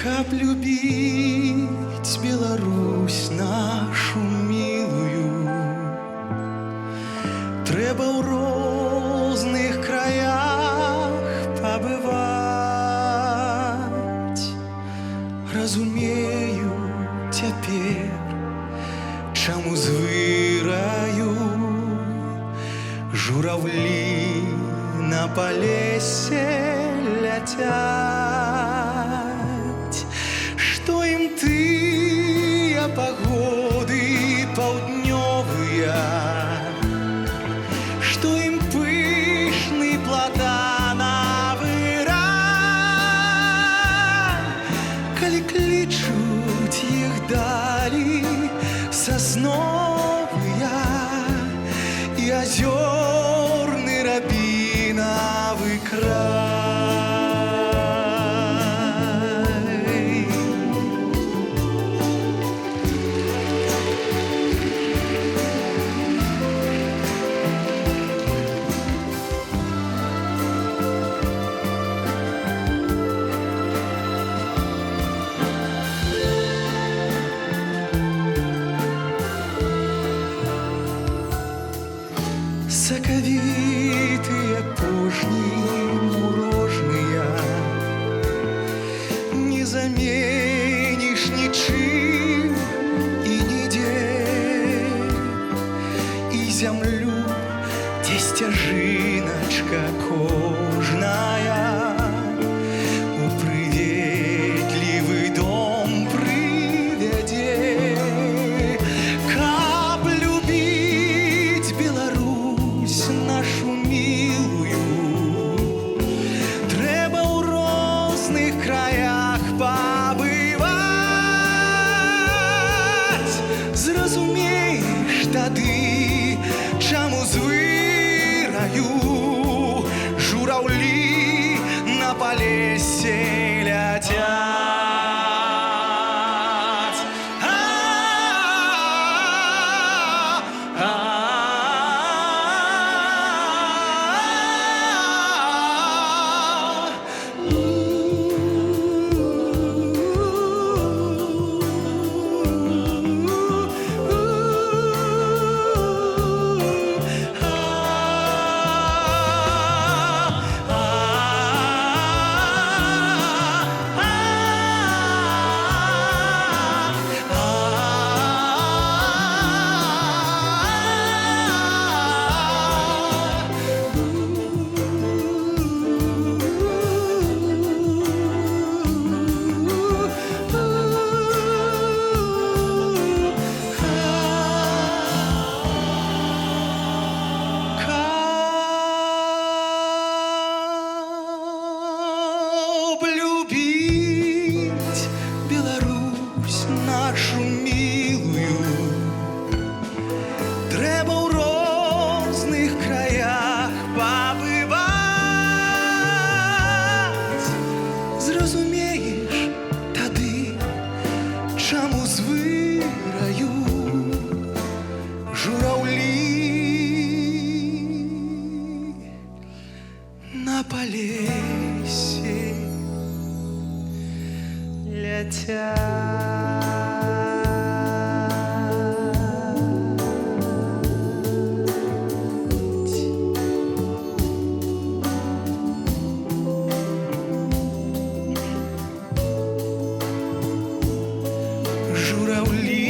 Каб любіць Беларусь нашу мілую, трэба ў розных краях пабываць. Разумею цяпер, чаму з выраю журавлі на палесе ляцяць. Што ім тыя пагоды паўднёвыя, што ім пышны платанавы рай, калі клічуць іх далі сасновыя і азёрны рабінавы край. Сакавітыя пожні мурожныя, не заменіш нічым і нідзе, і зямлю, дзе сцяжыначка кожная у прыветлівы дом прывядзе. Нашу милую трэба ў розных краях пабываць. Зразумееш тады, чаму з выраю журавлі на палесе ляцяць. Нашу милую трэба ў розных краях пабываць. Зразумееш тады, чаму з выраю журавлі на палесе летят. Журавли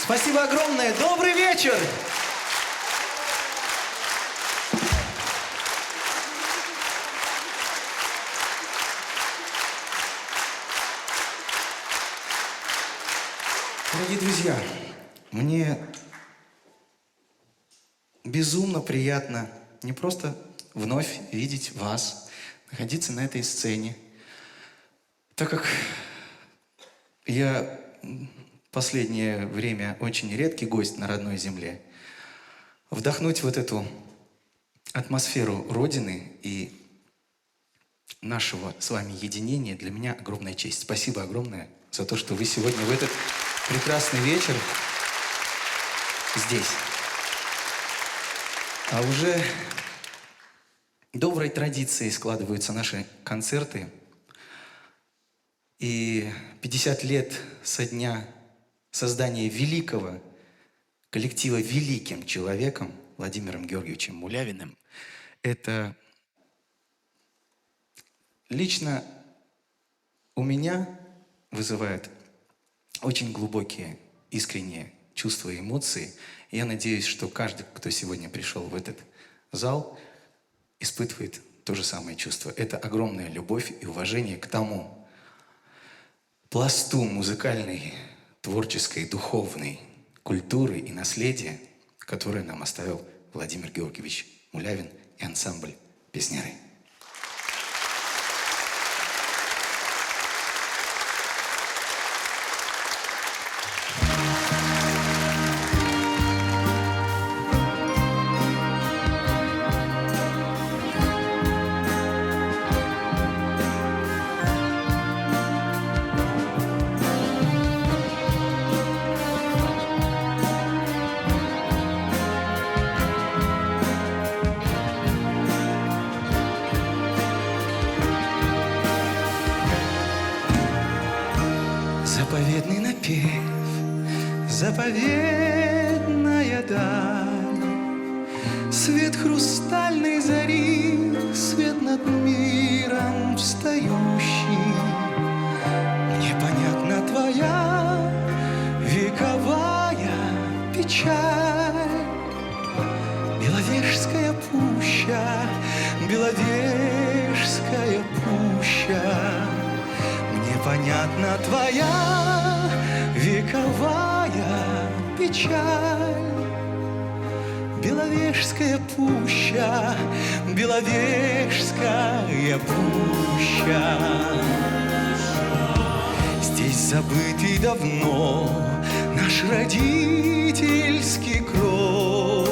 Спасибо огромное. Добрый вечер. Дорогие друзья, мне безумно приятно не просто вновь видеть вас, находиться на этой сцене, так как я в последнее время очень редкий гость на родной земле. Вдохнуть вот эту атмосферу Родины и нашего с вами единения для меня огромная честь. Спасибо огромное за то, что вы сегодня в этот прекрасный вечер здесь. А уже доброй традицией складываются наши концерты. И 50 лет со дня создания великого коллектива великим человеком Владимиром Георгиевичем Мулявиным – это лично у меня вызывает очень глубокие, искренние чувства и эмоции. И я надеюсь, что каждый, кто сегодня пришел в этот зал, испытывает то же самое чувство. Это огромная любовь и уважение к тому пласту музыкальной, творческой, духовной культуры и наследия, которое нам оставил Владимир Георгиевич Мулявин и ансамбль «Песняры». Заповедный напев, заповедная даль, свет хрустальной зари, свет над миром встающий. Мне понятна твоя вековая печаль. Беловежская пуща, Беловежская пуща. Понятна твоя вековая печаль. Беловежская пуща, Беловежская пуща. Здесь забытый давно наш родительский кров.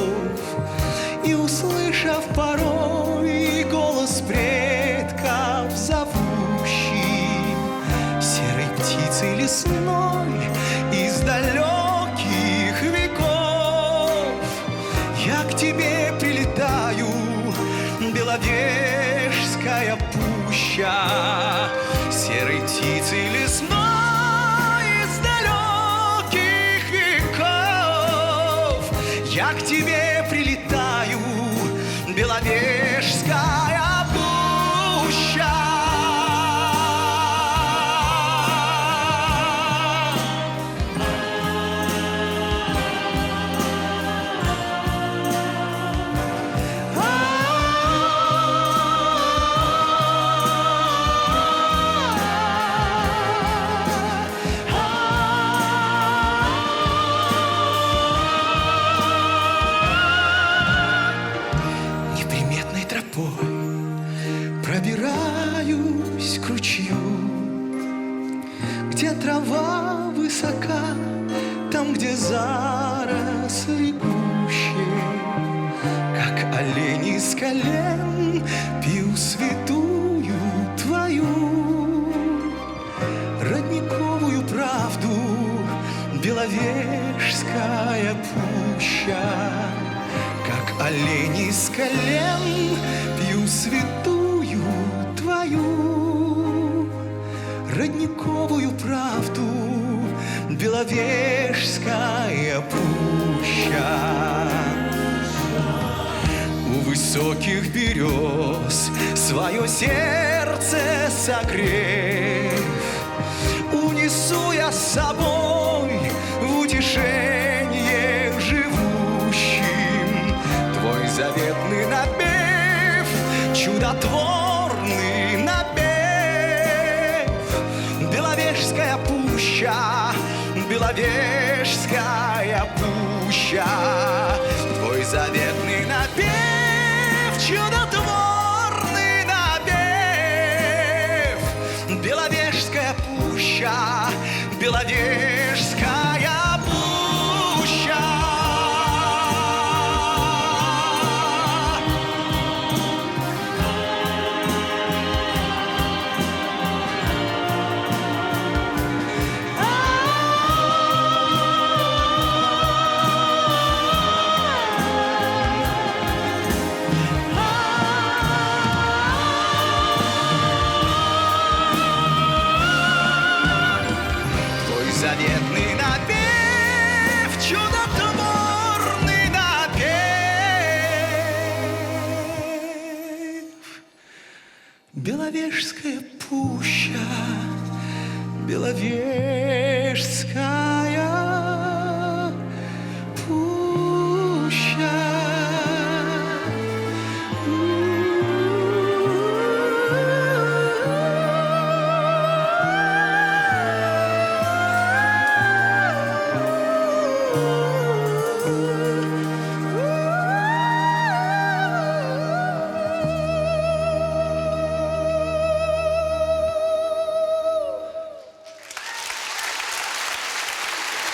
И услышав порой голос предков зовущий, птицы лесной из далеких веков, я к тебе прилетаю, Беловежская пуща, серой птицы лесной из далеких веков, я к тебе прилетаю, Беловежская пуща. Пробираюсь к ручью, где трава высока, там, где заросли гуще. Как олень из колен пью святую твою родниковую правду, Беловежская пуща. Как олень из колен пью святую твою родниковую правду, Беловежская пуща. У высоких берез свое сердце согрев, унесу я с собой в утешение чудотворный напев. Беловежская пуща, Беловежская пуща, твой заветный напев, чудотворный напев. Беловежская пуща, Беловежская пуща. Заветный напев, чудотворный напев. Беловежская пуща, Беловежская пуща.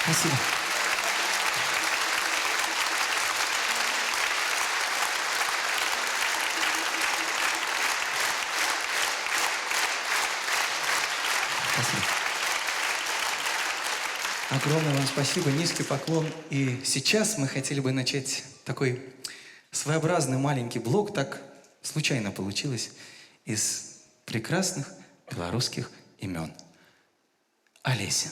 Спасибо. Спасибо. Огромное вам спасибо, низкий поклон. И сейчас мы хотели бы начать такой своеобразный маленький блок, так случайно получилось, из прекрасных белорусских имен. Олеся.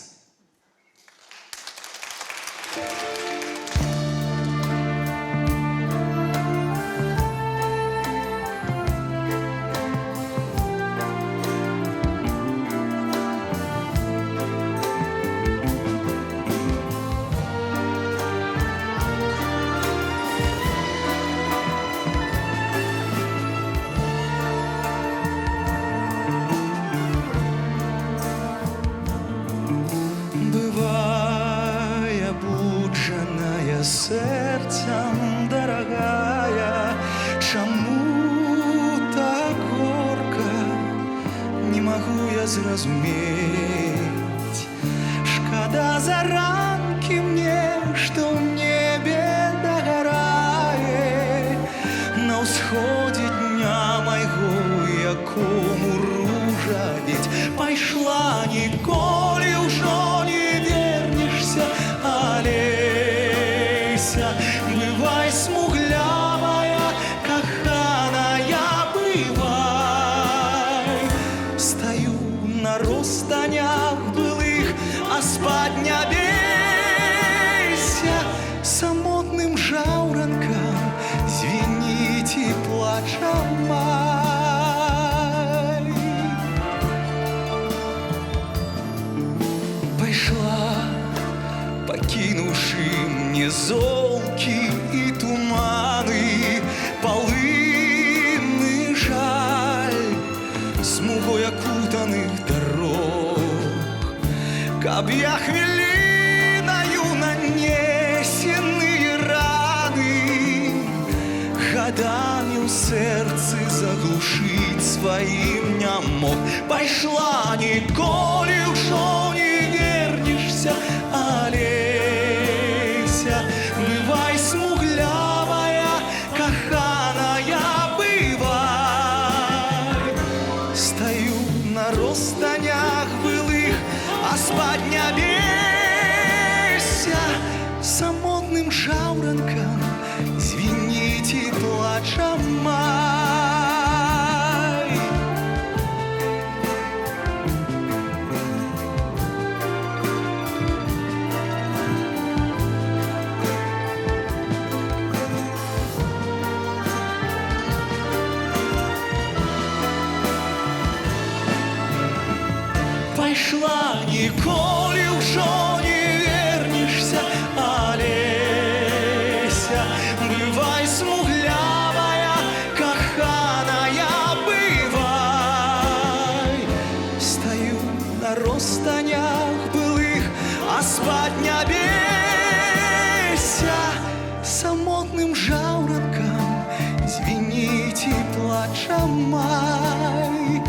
Сердцем дорогая, чаму так горка, не могу я зразумець. Шкада заранки мне, что в небе догорае, на усходе дня моего, якому ружа ведь пайшла, ніколі ўжо не вернешься, Олеся. Бывай, смуглявая, каханая, бывай. Стою на розстанях былых, а спать не бейся. Самотным жаўранкам звенит и плача май. Пайшла, покинувши мне золки и туманы, полынный жаль, смугой окутанных дорог. Каб я хвилиною нанесенные раны годами у сердца заглушить своим не мог. Пайшла, ніколі ўжо не вернешься, Олеся. Бывай, смуглявая, каханая, бывай. Стою на розстанях былых, а спать не бейся. Самотным жаўранкам звенит и плача май. спать не обейся. Самотным жаворонком звенит и плача май.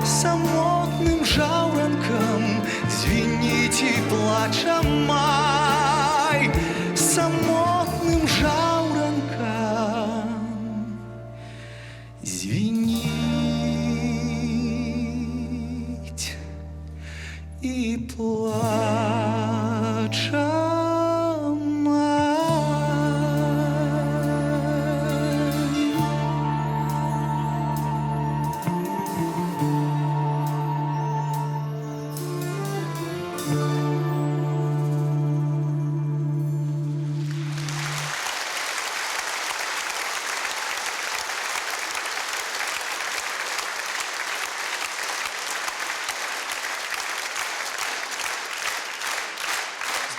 Самотным жаворонком звенит и плача май. Самотным жаворонком звенит и плача май.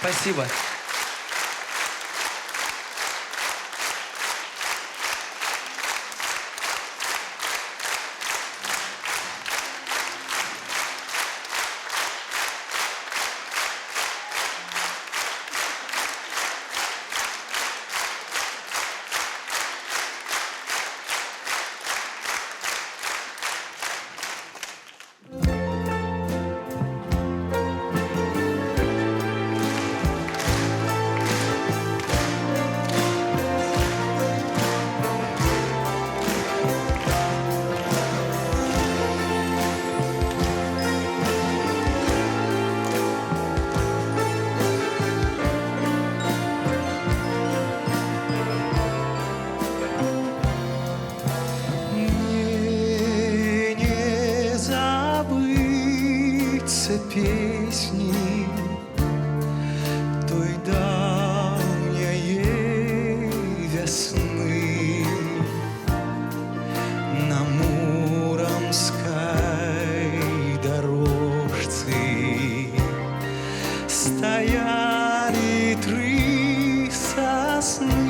Спасибо. Песни той давней весны на муромской дорожце стояли три сосны.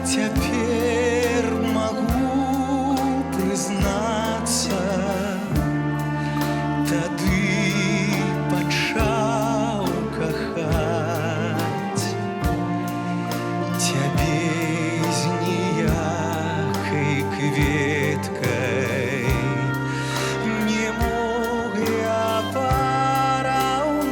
Теперь могу признаться, тады пачаў кахаць цябе з ніякай кветкай не мог я параўнаць.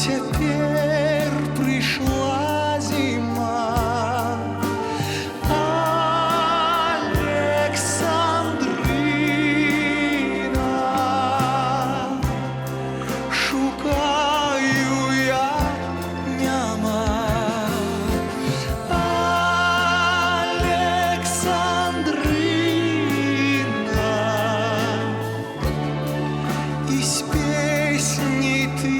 Теперь пришла зима, Александрина, шукаю я няма. Александрина, из песни ты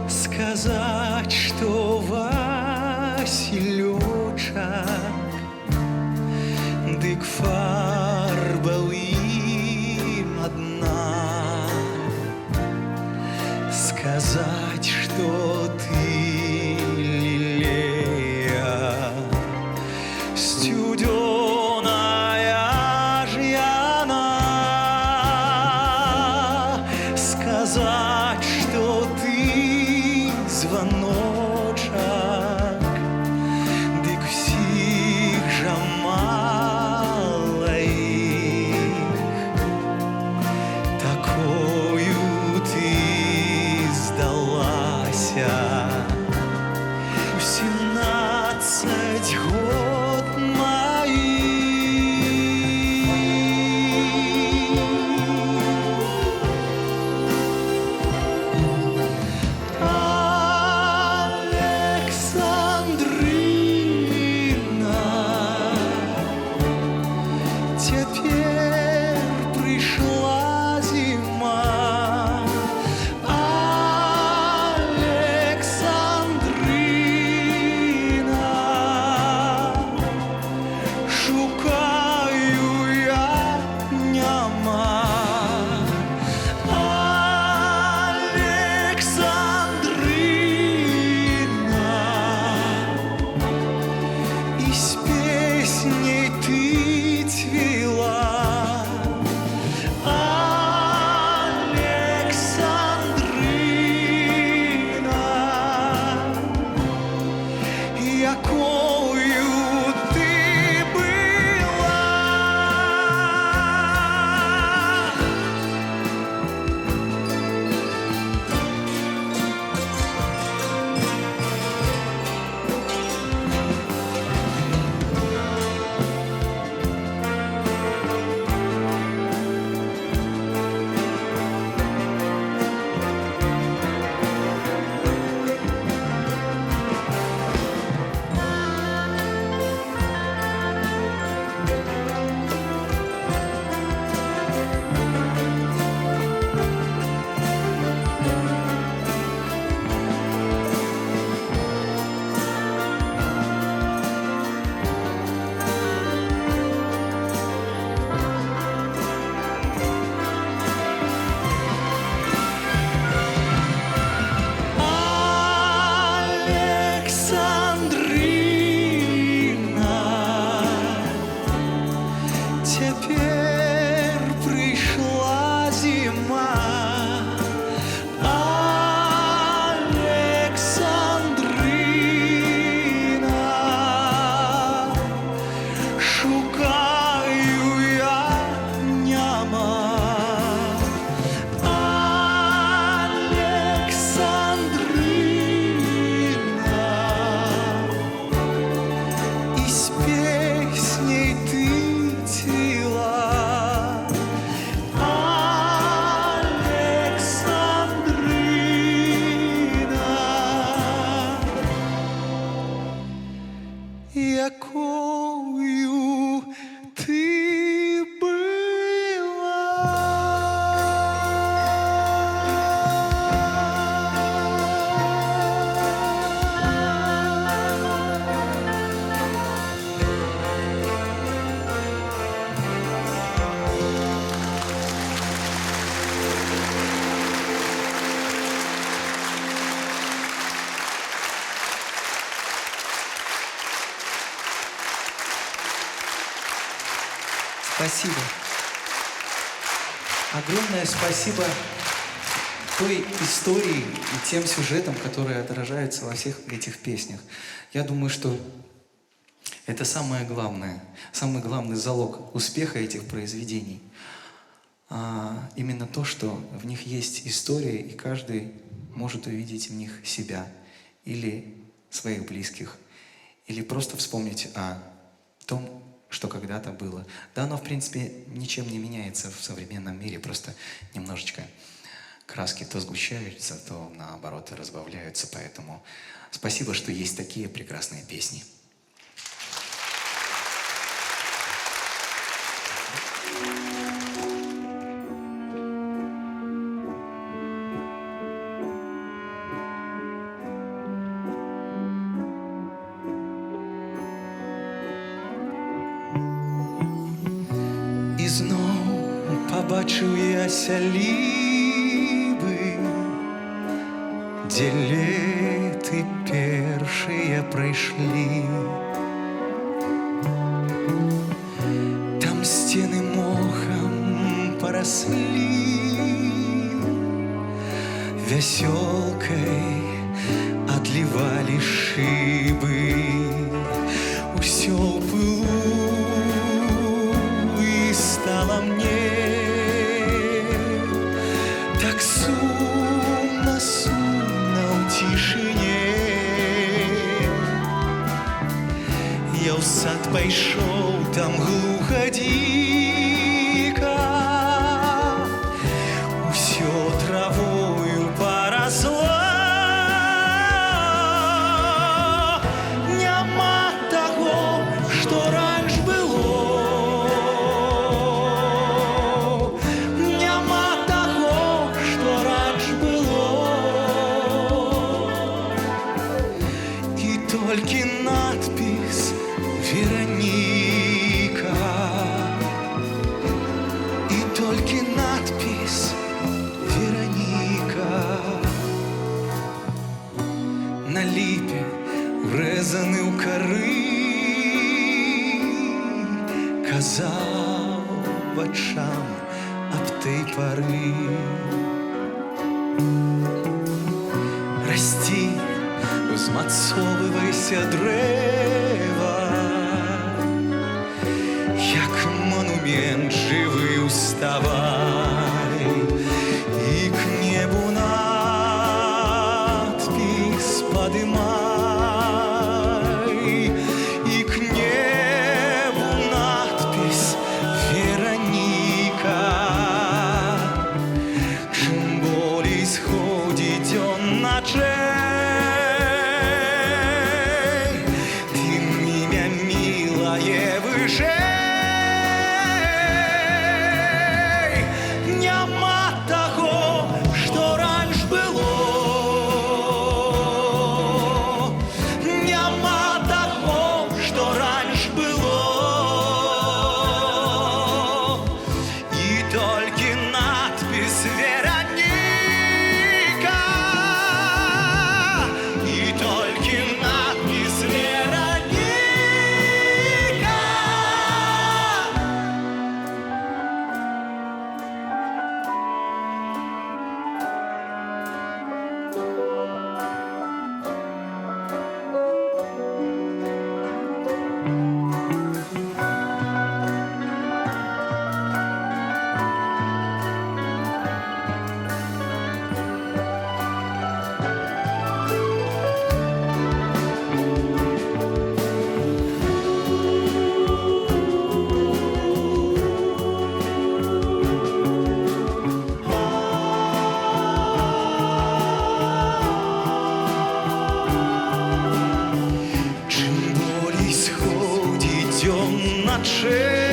сказать, что Василёчак, дык фарба им одна. Сказать, что ты лилея студеная жьяна. Сказать, что ты звоночак, дык всіх жа мала іх. Такою ты сдалась дитя. В 17 год моих Александрина, теперь пришла зима. Александрина, шукаю я няма. Александрина, из песней ты цвела. Александрина, якою ты была. Александрина, теперь пришла зима. Александрина, шукаю я няма. Александрина, из песней ты цвела. Александрина, якою ты Спасибо. Огромное спасибо той истории и тем сюжетам, которые отражаются во всех этих песнях. Я думаю, что это самый главный залог успеха этих произведений. Именно то, что в них есть история, и каждый может увидеть в них себя или своих близких, или просто вспомнить о том, что когда-то было. Да, оно, в принципе, ничем не меняется в современном мире, просто немножечко краски то сгущаются, то, наоборот, разбавляются. Поэтому спасибо, что есть такие прекрасные песни. І знов побачив я сялібы, дзе леты першыя прайшлі. Там сцены мохам параслі, вясёлкай адлівалі шыбы. Усё ў пылу стало мне так сумно, сумно у тишине. Я ў сад пайшоў, там глуха дико, усё травою парасло. Няма таго, што раньш было, няма таго, што раньш было. І толькі надпіс Вероніка, і толькі надпіс Вероніка. На ліпе врезаны ў кары, казаў вачам аб той пары. Расці, узмацоўвайся дрэва, як монумент жывы уставай, і к небу надпіс падымай, і к небу надпіс Вероніка. Чым болей сходзіць дзён начэй, тым імя мілае вышэй. Няма таго, што раньш было, няма таго, што раньш было. І толькі надпіс Вероніка, і толькі надпіс Вероніка. Чым болей сходзіць дзён начэй,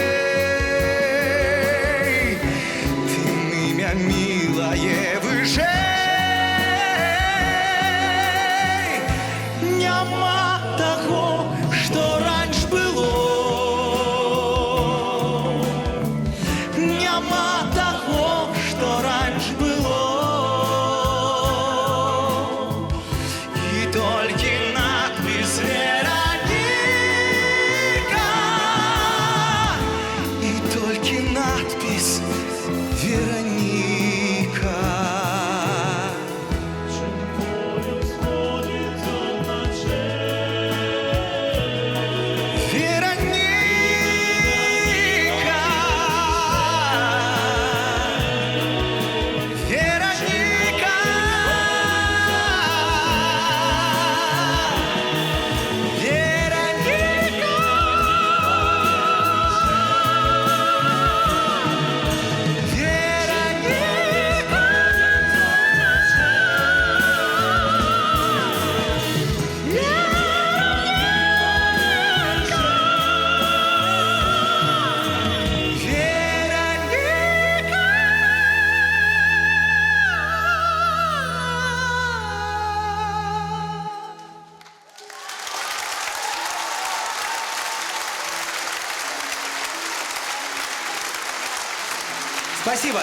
тым імя мілае вышэй. Няма таго, што раньш было, няма таго, што раньш было. І толькі надпіс Вероніка, і толькі надпіс Вероніка. Вероніка, Вероніка, Вероніка. Спасибо.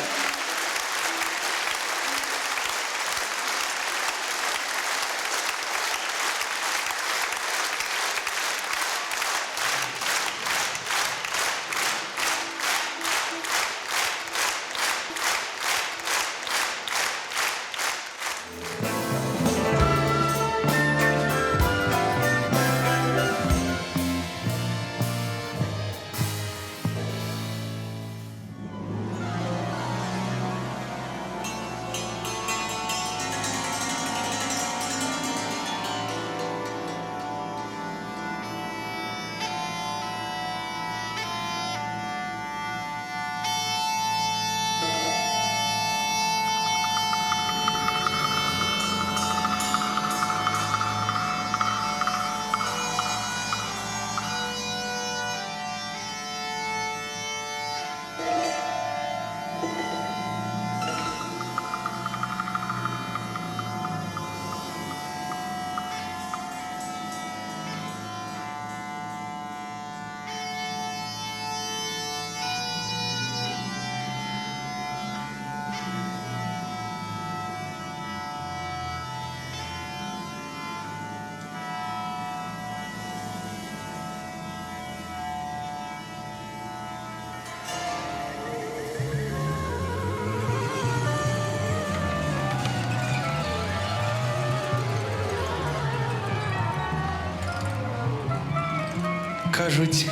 Кажуць,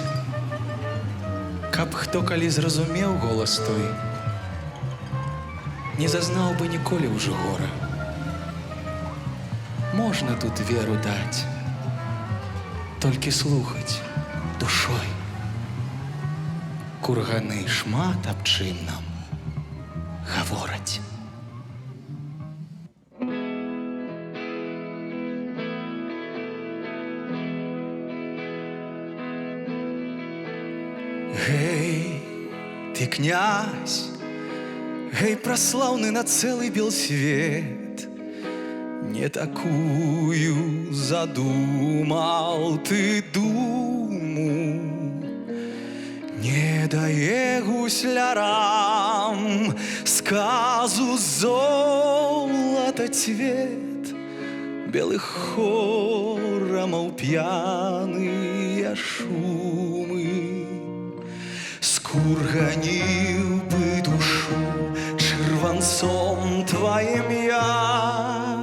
каб хто калі зразумеў голас той, не зазнаў бы ніколі ўжо гора. Можна тут веру даць, толькі слухаць душой. Курганы шмат аб чым нам гавораць. Гей, ты князь, гей, прославный на целый бел свет, не такую задумал ты думу. Не дае гуслярам сказу золота цвет, белых хорамаў п'яныя шумы. Скурганіў бы душу чырванцом тваім я,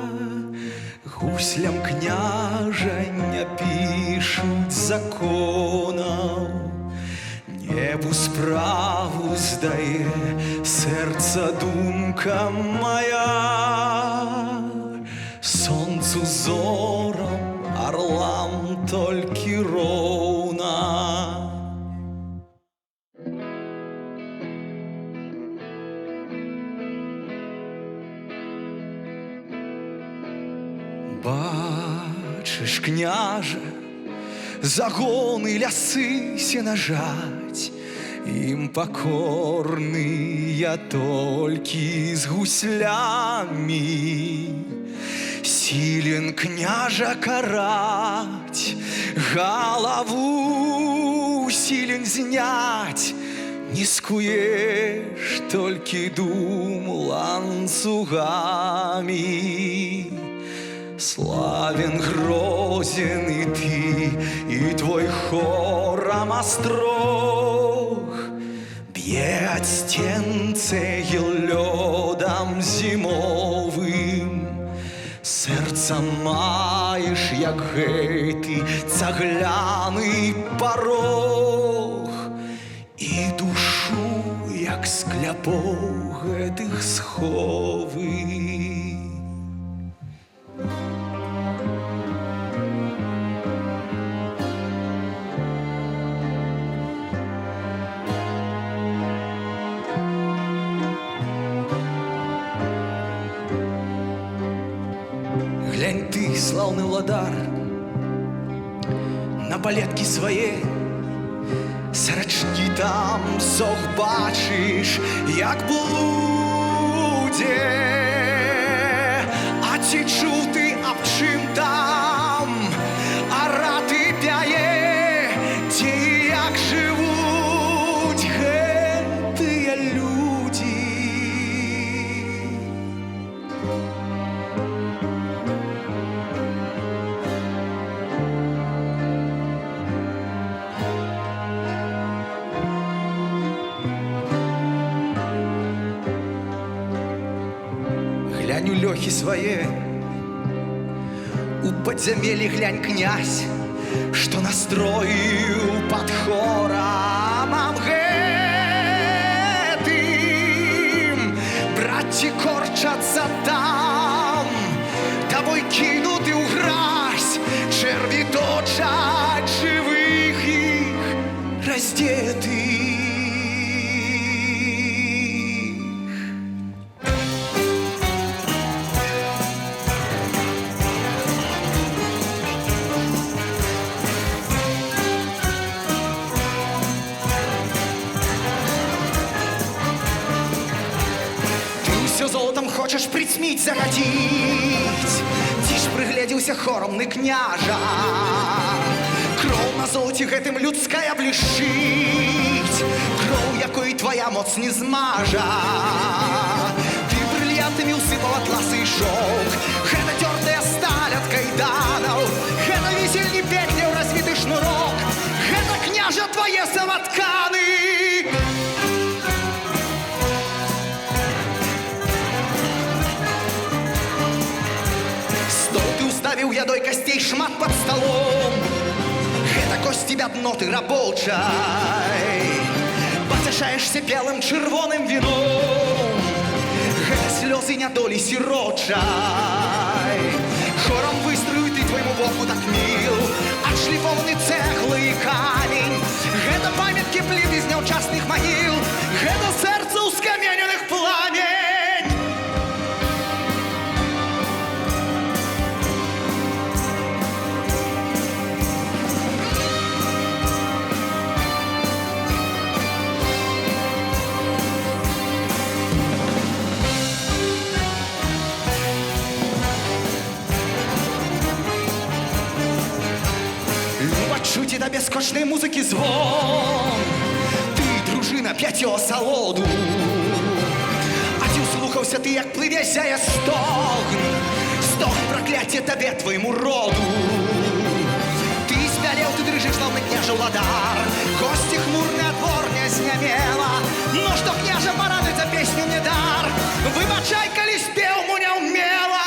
гуслям княжа не пішуць законаў, небу справу здае сэрца думка моя, сонцу зорам орлам толькі роўна. Бачыш, княжа, загоны, лясы сенажаць, ім пакорны я толькі з гуслямі. Сілен княжа караць, галаву сілен зняць, не скуеш толькі дум ланцугамі. Славен, грозен и ты, и твой хором острог, б'е ад стен цегел лёдам зимовым. Сэрцам маеш, як гэты цагляны парог, і душу, як з кляпоў гэтых сховы. Глянь ты, славный владар, на балеткі свае, сарачкі там зог бачыш, як блудзе. А ці чуў ты аб чым там араты пяе, ці як жывуць гэтыя людзі? Глянь у лёхі свае, у падзямелі глянь, князь, што настроіў пад хорамам гэтым. Браці корчацца там, табой кінуты ў гразь, чэрві точаць жывых іх раздетых. Золотом хочешь притьмить, загадить, ці ж прыгледзіўся хоромны княжа. Кроў на золоце гэтым людская блішчыць, кроў, якой твоя моц не змажа. Ты брыльянтамі ўсыпаў атласы і шоўк, гэта цёртая сталь ад кайданаў, гэта весельні пекляў развіты шнурок, гэта, княжа, твае саматканы. Ядой костей шмат под столом. Это Кості бядноти рабочай, пацяшаешься белым чырвоным вином. Гэта слёзы нядолі сірочай. Хором выстрою ты твоему воку так мил, отшлифованы цеглы и камень. Гэта памятки плит из неучастных могил, гэта сердце ускамененных пламень. Чуті да бескошной музыки звон. Ты, дружина, п'ятьо салоду, а ці услухався ти, як пливе зяє стогн. Стогн прокляття тебе, твоєму роду. Ты спялел, ты дрыжишь, словно княже владар. Кости хмурный отбор не знямела, но что княже порадует за песню мне дар. Выбачай, коли спел му не умела.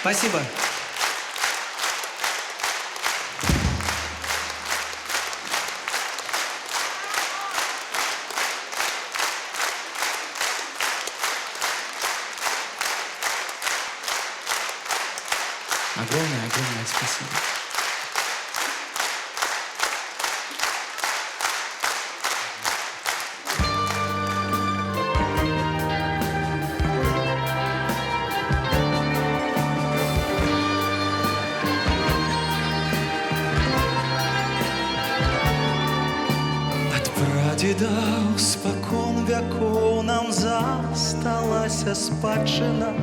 Спасибо. Огромное спасибо. Дедаў спакон вякоў нам засталася спадчына.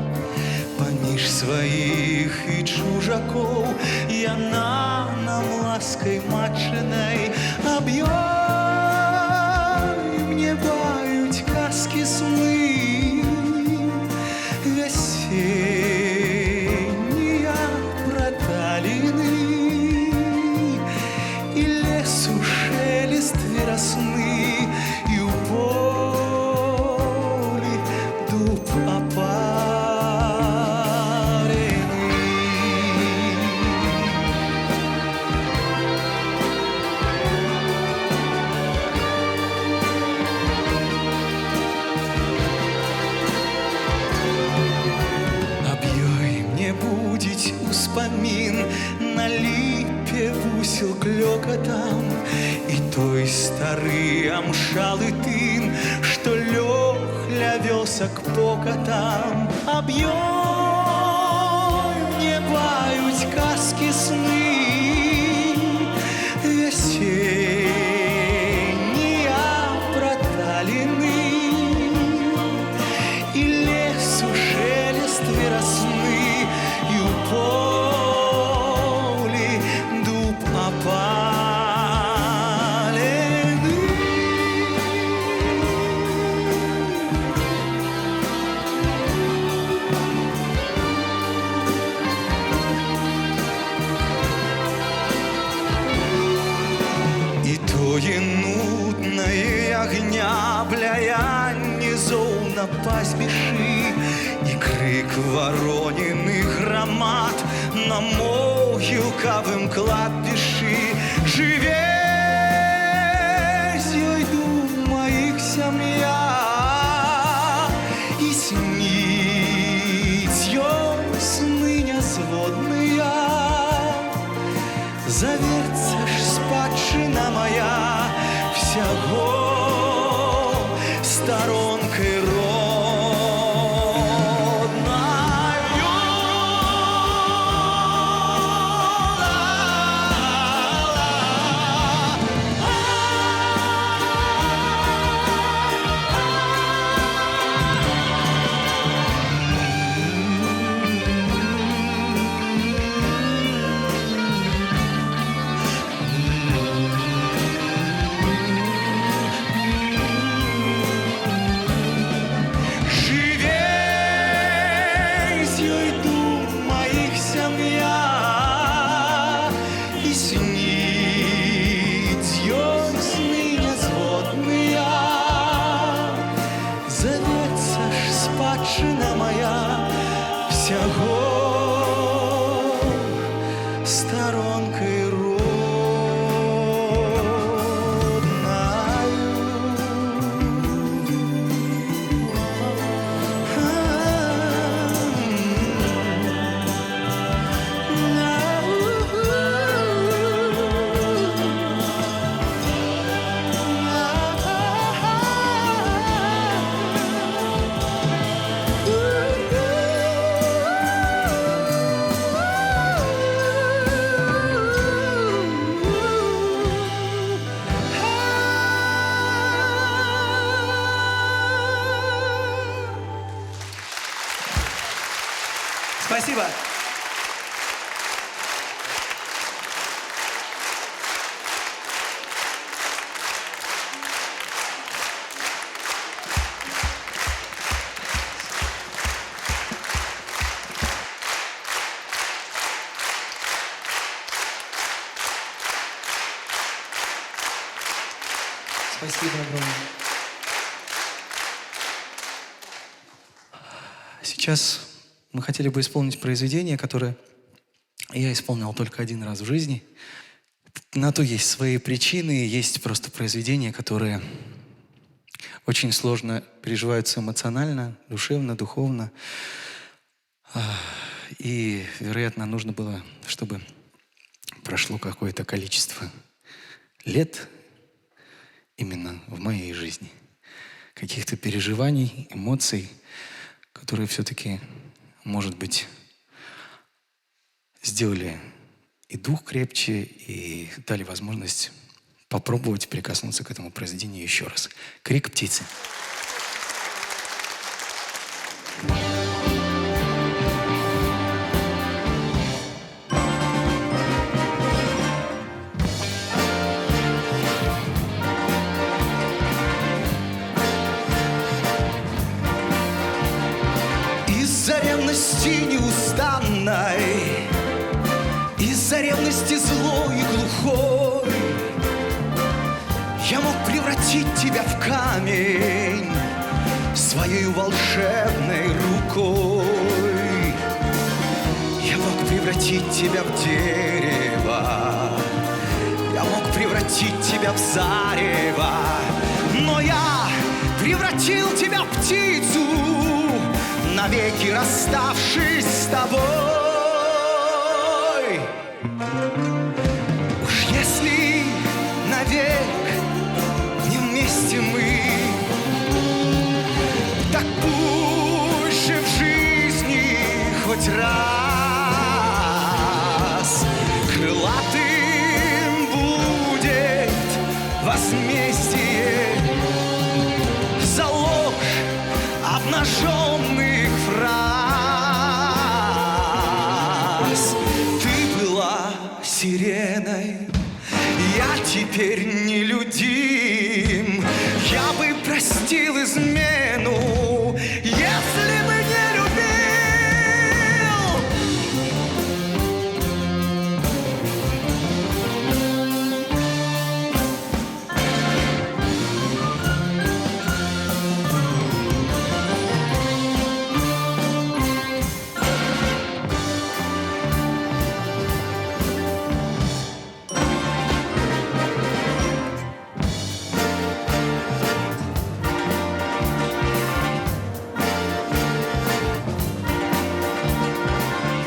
Паміж сваіх і чужакоў яна нам ласкай матчынай. Аб ёй мне баюць казкі сны вясеннія праталіны і лесу шелест верасны. Успамін на ліпе вусел клёкатам і той стары амшалы тын, што лёг ля вёсак покатам. Аб ёй мне баюць казкі сны вясеннія праталіны і лесу шелест верасны і ў полі дуб опалены. І тое нуднае агня бляянне зоў на пастбішы і крык вароненых грамад на могілкавым кладбішы. Жыве з ёй думаіх сям'я і сніць ёй сны нязводныя. Заверцца ж спадчына моя всяго сторонкой спадщина моя всяго сторонкой Спасибо. Спасибо огромное. Сейчас мы хотели бы исполнить произведение, которое я исполнял только один раз в жизни. На то есть свои причины, есть просто произведения, которые очень сложно переживаются эмоционально, душевно, духовно. И, вероятно, нужно было, чтобы прошло какое-то количество лет именно в моей жизни. Каких-то переживаний, эмоций, которые все-таки, может быть, сделали и дух крепче, и дали возможность попробовать прикоснуться к этому произведению еще раз. «Крик птицы». Из-за ревности неустанной, из-за ревности злой и глухой, я мог превратить тебя в камень своей волшебной рукой. Я мог превратить тебя в дерево, я мог превратить тебя в зарево, но я превратил тебя в птицу, навеки расставшись с тобой. Уж если навек не вместе мы, так пусть же в жизни хоть раз крылатым будет возмездие за ложь обнаженных фраз. Ты была сиреной, я теперь нелюдим. Я бы простил измену, если бы не любил.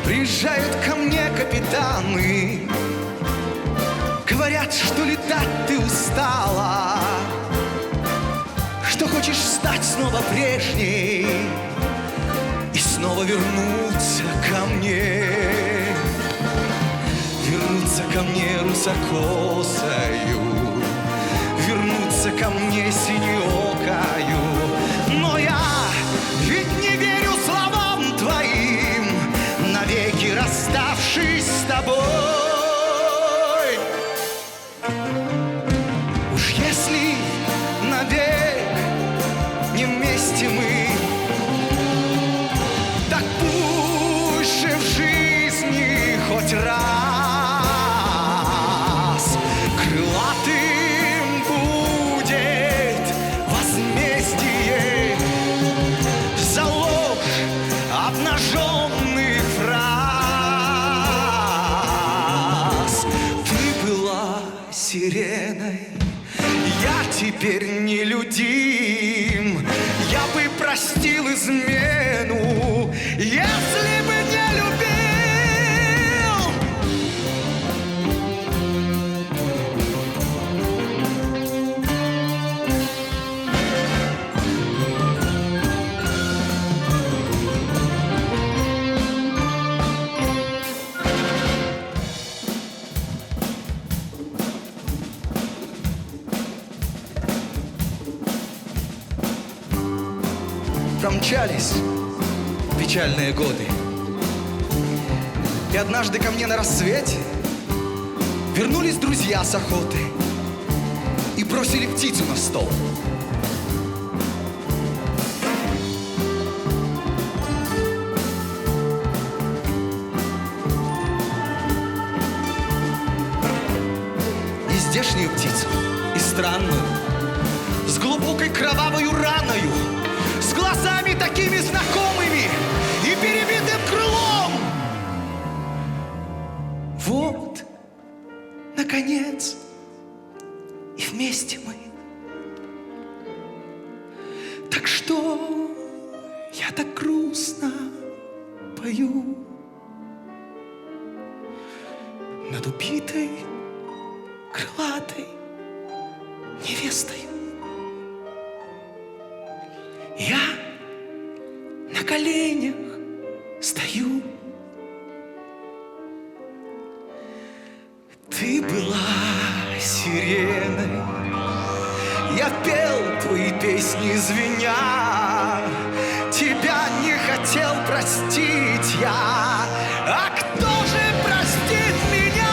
Приезжают ко мне капитаны, говорят, что летать ты устала, что хочешь стать стать снова прежней и снова вернуться ко мне. Вернуться ко мне русокосою, вернуться ко мне синеокою. Но я ведь не верю словам твоим, навеки расставшись с тобой. Уж если навек не вместе мы, так пусть же в жизни хоть раз крылатым будет возмездие за ложь обнаженных фраз. Ты была сиреной, я теперь нелюдим. Я бы простил измену, если бы не любил. Промчались печальные годы, и однажды ко мне на рассвете вернулись друзья с охоты и бросили птицу на стол. И здешнюю птицу, и странную, с глубокой кровавою раною, с глазами такими знакомыми и перебитым крылом. Вот, наконец, и вместе мы. Так что я так грустно пою над убитой крылатой невестой. Я на коленях стою. Ты была сиреной, я пел твои песни звеня. Тебя не хотел простить я, а кто же простит меня?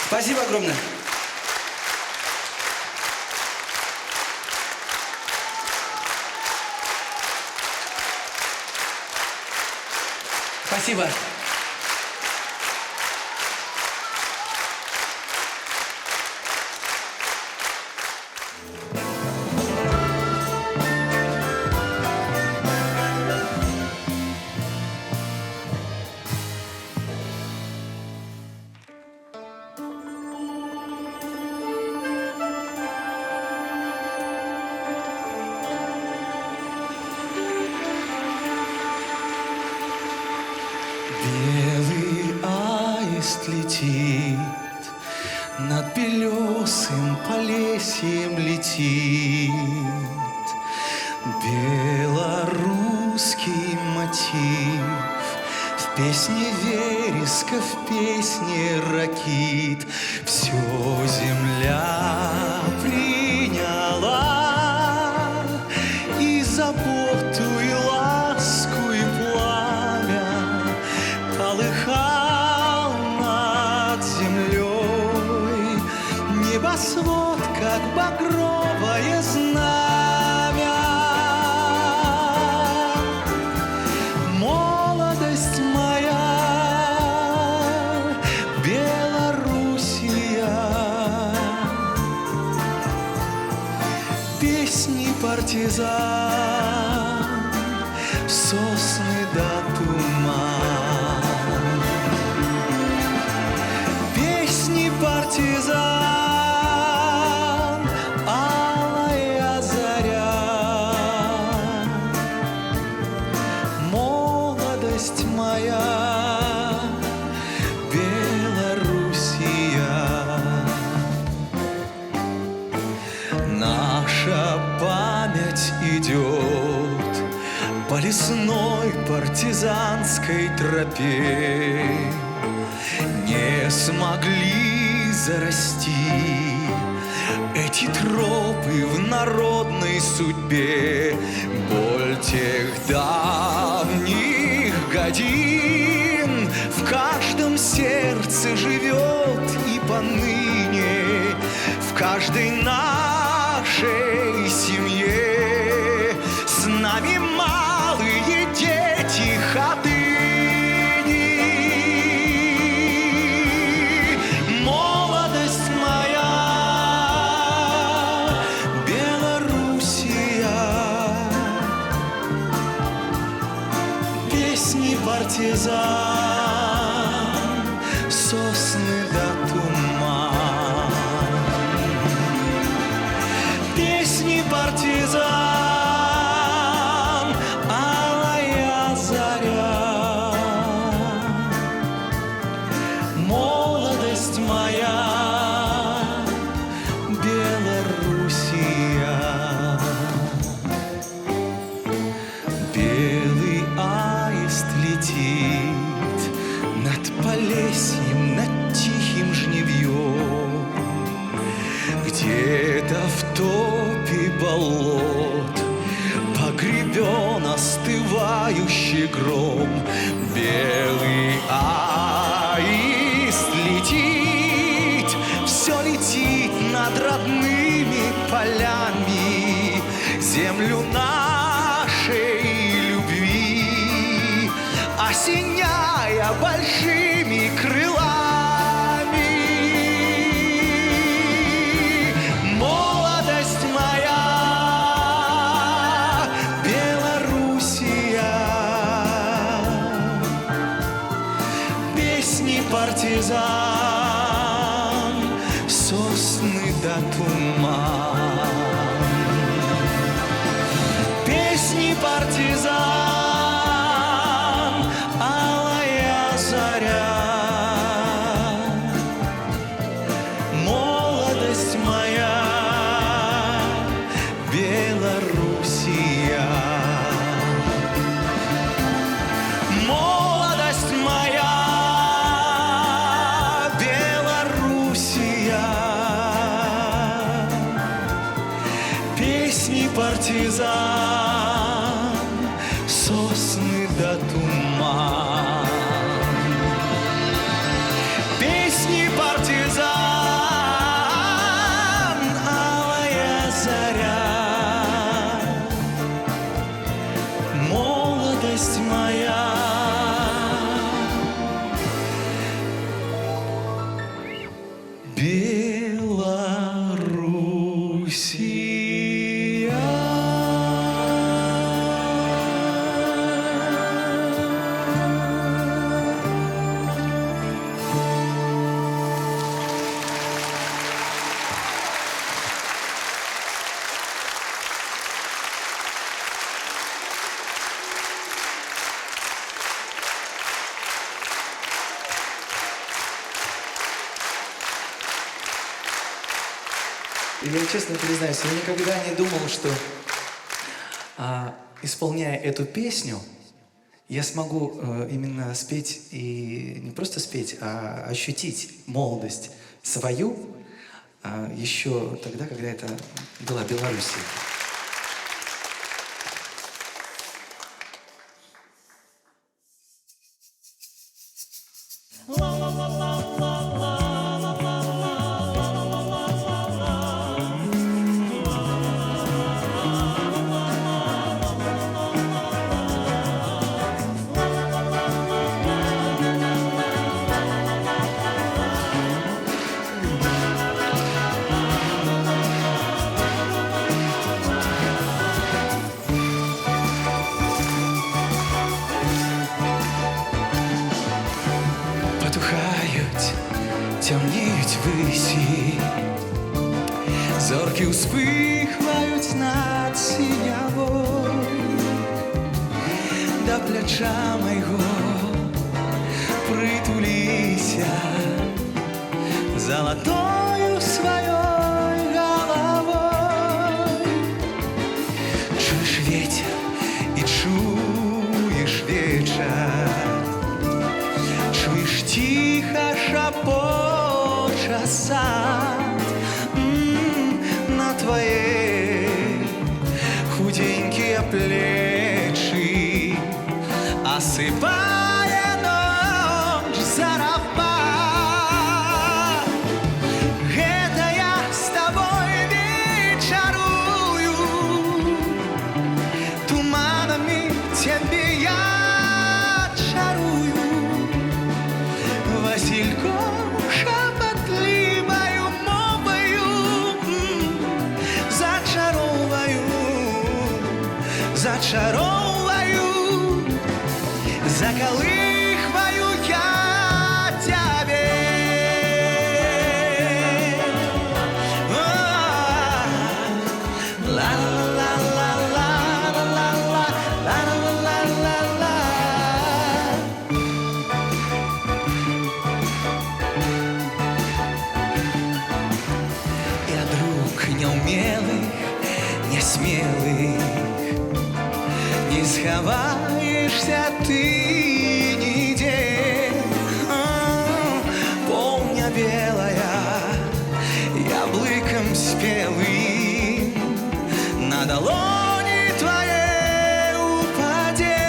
Спасибо огромное. Спасибо. Белый аист летит, над белесым полесьем летит. Белорусский мотив в песне вереска, в песне ракит. Все земля приняла, и заботу, и ласку, и пламя полыхал над землей. Небосвод, как багровое знамя. Молодость моя, Белоруссия, песни партизан, сосны да туман. Песни партизан, алая заря. Молодость моя, Белоруссия. Наша память идет по лесной партизанской тропе. Не смогли зарасти эти тропы в народной судьбе. Боль тех давних годин в каждом сердце живет и поныне, в каждой нашей семье. С нами малые дети ходыни. Молодость моя, Белоруссия, песни партизан, сосны да туман. Песни партизан, алая заря. Молодость моя, Белоруссия. Белый аист летит над Полесьем, над тихим жнивьем. Где-то в топе болот погребен остывающий гром. Белый аист летит, все летит над родными полями, землю нашей любви осеняя большими крылами. Молодость моя, Белоруссия, песни партизан, сосны да туман. Песни партизан, алая заря. Молодость моя, Белоруссия. Молодость моя, Белоруссия, песни партизан, сосны да туман. Песни партизан, алая заря. Молодость моя, Белоруссия. Я честно признаюсь, я никогда не думал, что исполняя эту песню, я смогу именно спеть и не просто спеть, а ощутить молодость свою еще тогда, когда это была Белоруссия. Потухають, темніють висі, зорки успихають над синявою, до плеча мого притулися золотою своєю головою. Чуєш ветер і чуєш вечір, чуєш тихо шапоча сад на твоей худенькие плечи, осыпая ночь зарабат. Это я с тобой вечерую, туманами тебе я чарую, Васильком шепотливою мовою зачаровую, зачаровую, заколыхваю я тебе. Ла-ла-ла-ла-ла-ла-ла-ла-ла-ла-ла. Я друг неумелых, несмелых, не сховаешься ты нигде. Полня белая, яблыком спелым, на долони твоей упаде.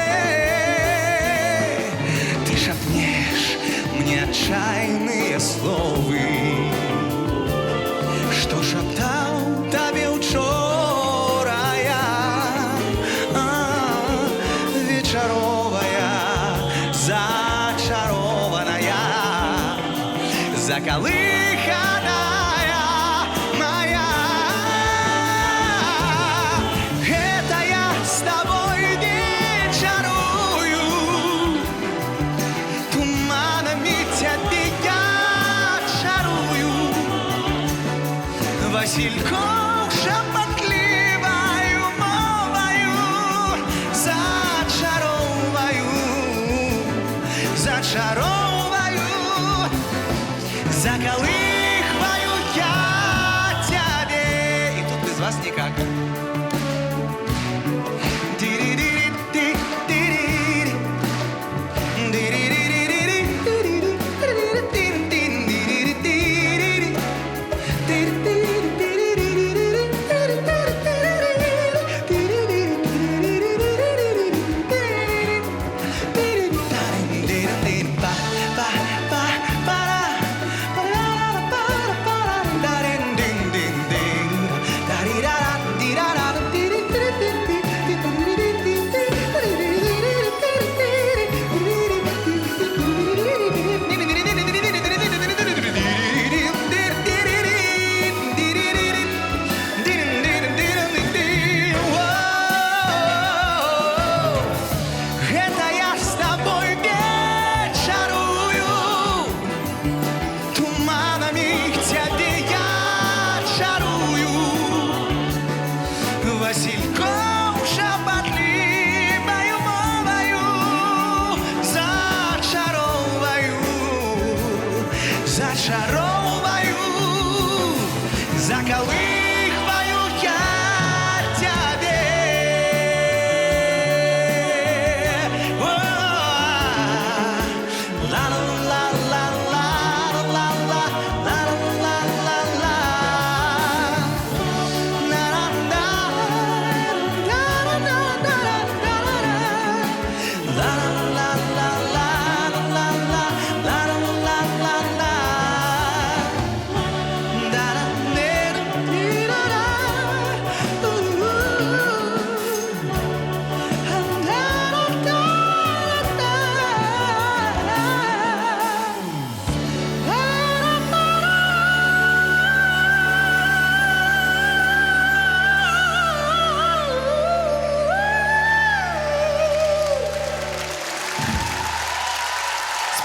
Ты шепнешь мне отчаянные словы, что шептал тебе учора я, вечеровая, зачарованная, заколыханная моя. Это я с тобой вечерую, туманами тебе я чарую, Васильком шепотливою мовою зачаровую, зачаровую, заколыхваю я тебе. И тут без вас никак. Это я с тобой вечерую, туманами тебе я чарую, Васильком шепотливою мовою зачаровую, зачаровую, заколыхаю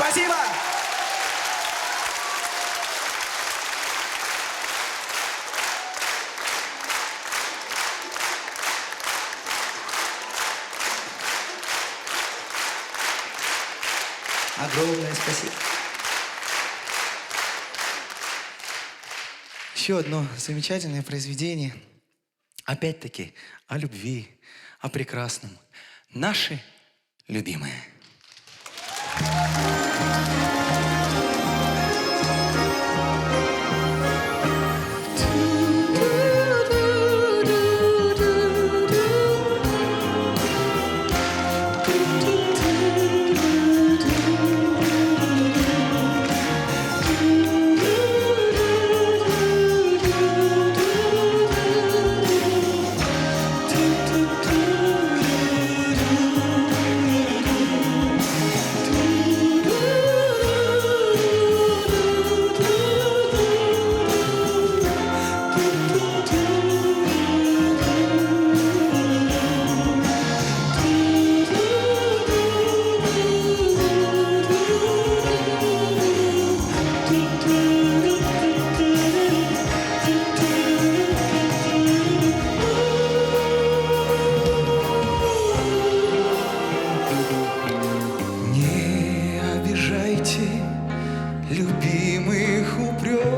Спасибо! Огромное спасибо. Еще одно замечательное произведение. Опять-таки о любви, о прекрасном. Наши любимые. Не обижайте любимых упреками.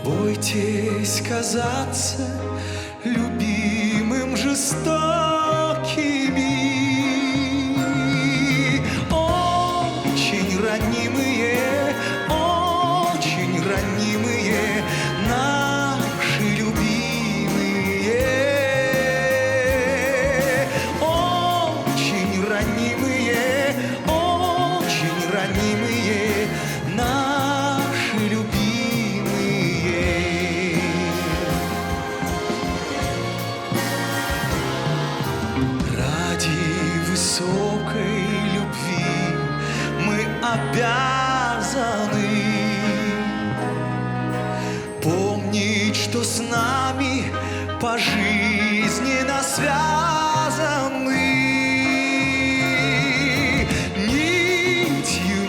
Бойтесь казаться любимым жестокими. Очень ранимые наши любимые. Очень ранимые наши любимые. Ради высокой любви мы обязаны помнить, что с нами пожизненно связаны нитью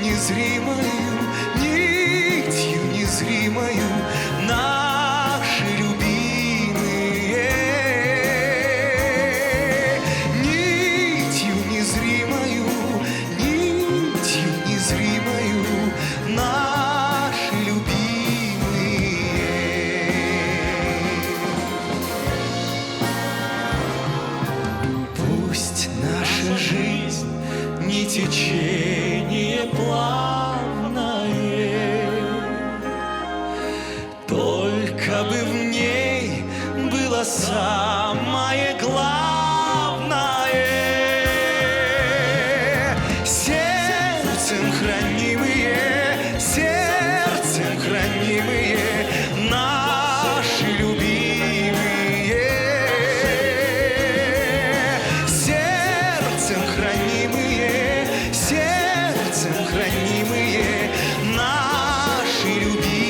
незримою наши любимые. Нитью незримою наши любимые. Пусть наша жизнь не течение плавное, только бы в ней было самое главное. Сердцем хранимые наши любимые. Сердцем хранимые наши любимые.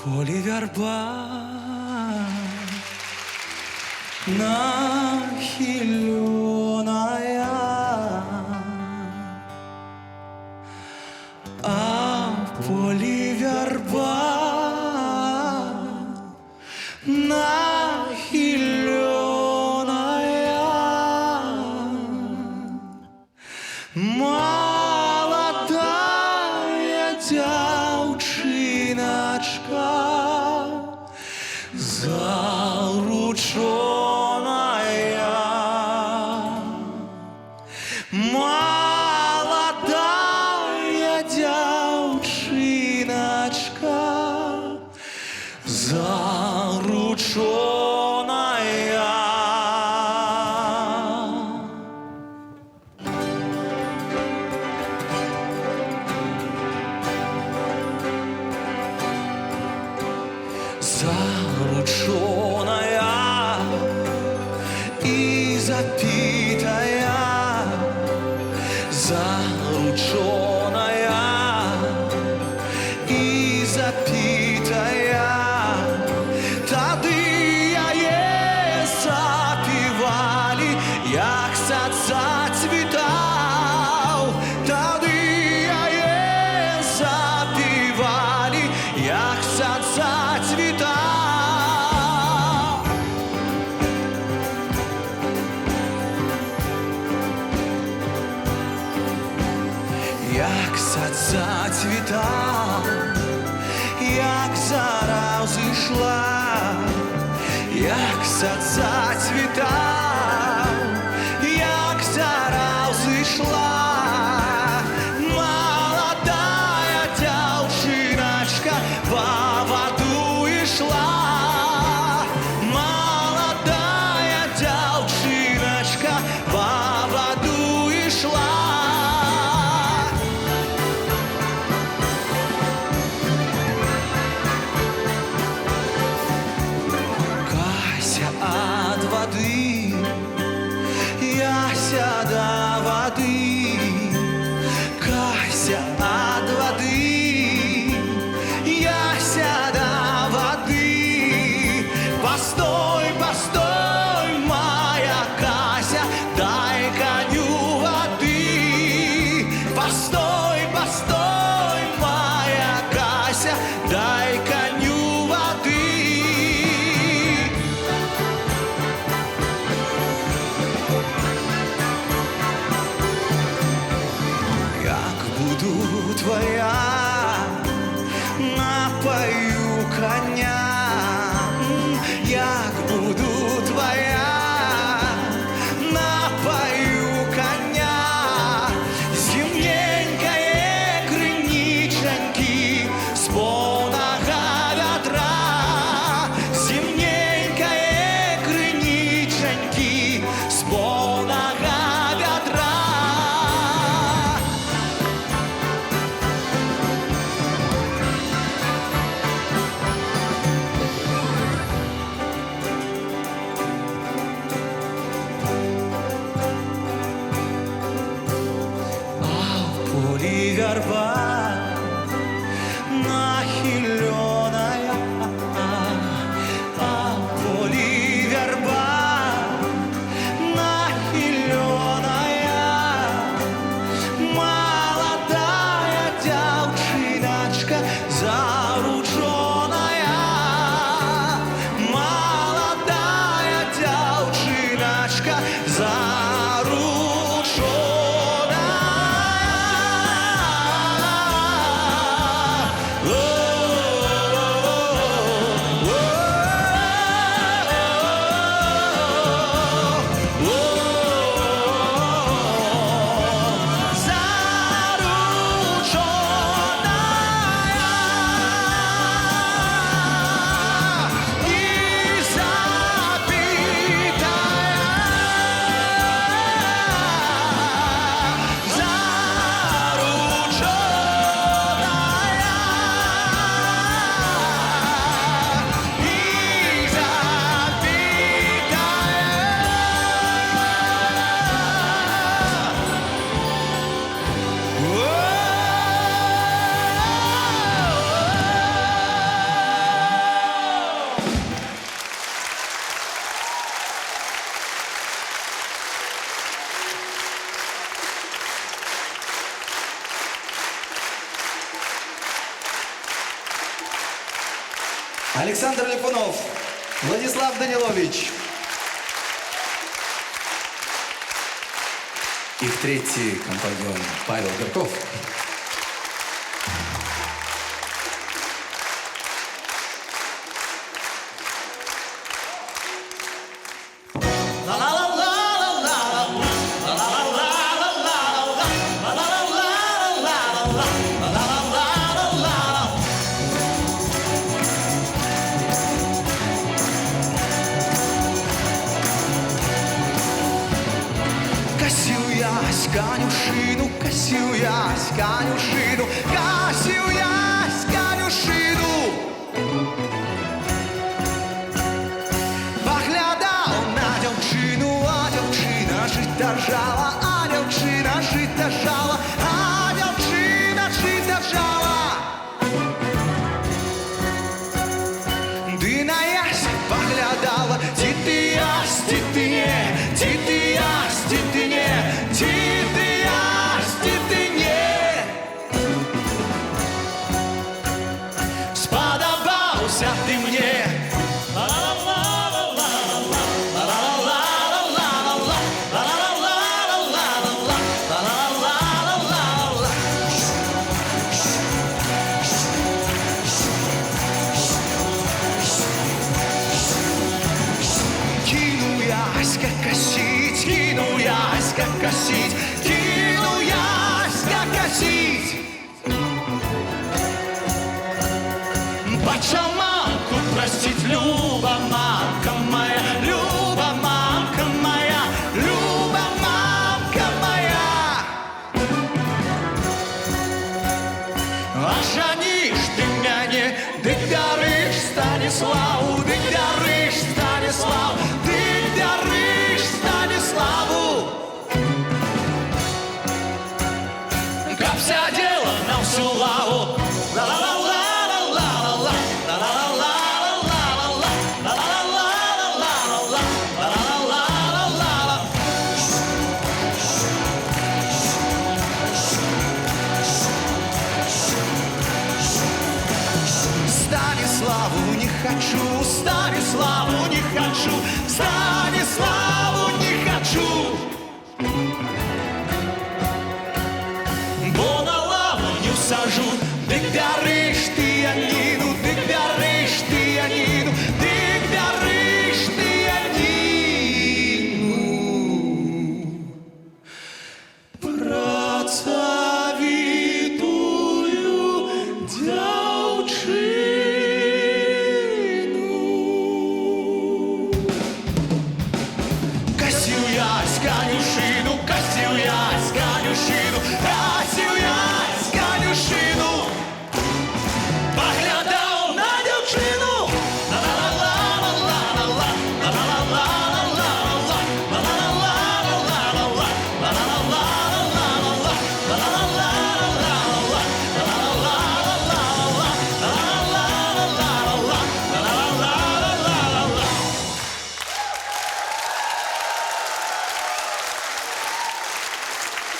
поле верба нахиленная, а в поле верба нахиленая, молодая девчиночка, зарученная, молодая девчиночка, зарученная. Зарученная и запитая, зарученная и запитая, тады яе запівали, як сад зацвітав, тады яе запівали, як сад зацвітав. Як сад зацвітав, як зара взійшла, як сад зацвітав, як зара взійшла, молодая дівчиночка по воду йшла, молодая дівчиночка по воду йшла. Кася от воды, яся до воды, Кася от воды, яся до воды. Постой, постой, моя Кася, дай коню воды. Постой, постой, моя Кася, дай коню воды. Як буду твоя, напою коня, як буду твоя, напою коня, зимненькое криниченьки с полного ведра, зимненькое криниченьки с полного ведра. А в поле верба нахиленая, а в поле верба нахиленая, молодая девчиночка зарученная, молодая девчиночка Александр Липунов, Владислав Данилович. Их третий компаньон Павел Горков. Конюшину, косил ясь, конюшину, косил ясь, конюшину. Поглядал на дівчину, а дівчина жита жала, а дівчина жита жала, а дівчина жита жала. Ды на ясь поглядала, ти ясь, ти не, ти ясь, ти не, сподобався ти мне. Кину ясь, как косить, кину ясь, как косить, кину ясь, как косить. Почем мамку простить, Люба, мамка моя, Люба, мамка моя, Люба, мамка моя. А жанишь ты мяне, ты даришь Станиславу, ты даришь Станиславу, ты даришь Станиславу. Как вся дело на всю лаву. Станиславу не хочу, Станиславу не хочу, Станиславу не хочу. Бо на лаву не всажу, ты даришь ты Янину, ты даришь ты Янину, ты даришь ты Янину. Працавітую дівчину. Косил ясь конюшину, косил ясь конюшину, косил ясь конюшину. Поглядал на дівчину.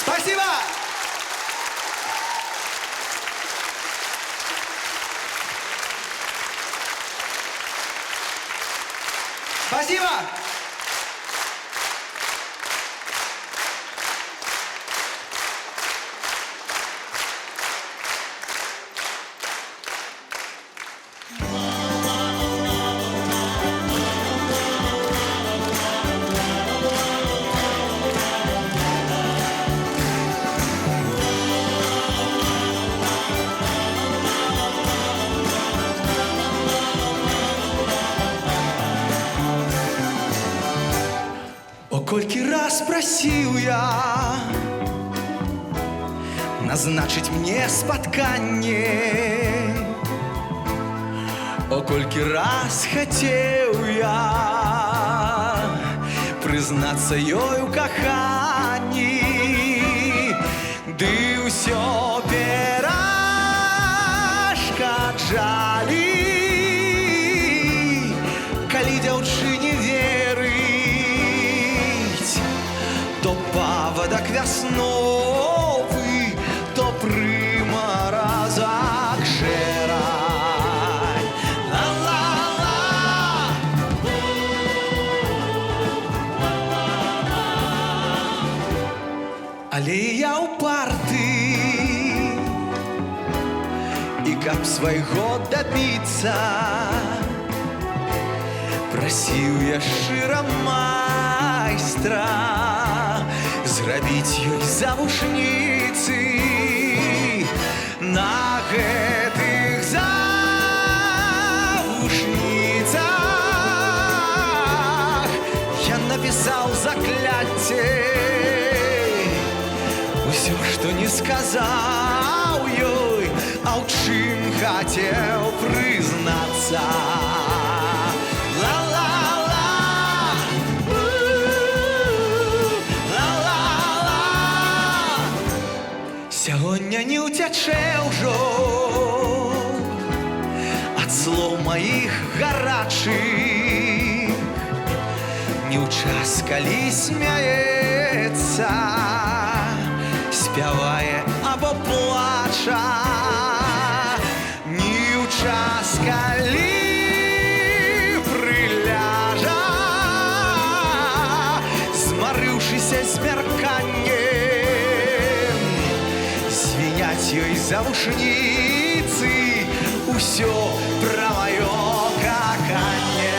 Спасибо! Спасибо! О, колькі раз просил я назначить мне спатканне. О, колькі раз хотел я признаться ёй у каханні. Ды ўсё перашкаджалі, калі дзяўчыне верыць, то павадак вясновы, то прымаразак шэрань. Ла-ла. каб свайго дабіцца. Прасіў я шчыра майстра зрабіць ёй завушніцы. На гэтых завушніцах я напісаў закляцце. Усё, што не сказаў ёй, а ў чым хацеў прызнацца. Сягоння не ўцячэ ўжо ад слоў маіх гарачых, не ў час, калі смяецца, спявае або плача, не ў час, калі прыляжа, змарыўшыся смярканнем, звіняць ёй завушніцы, усё пра маё каханне.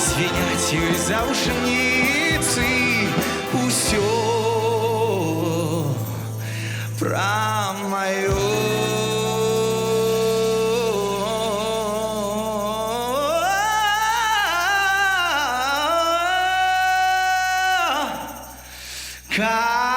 Звіняць ёй завушніцы, усё пра маё каханне.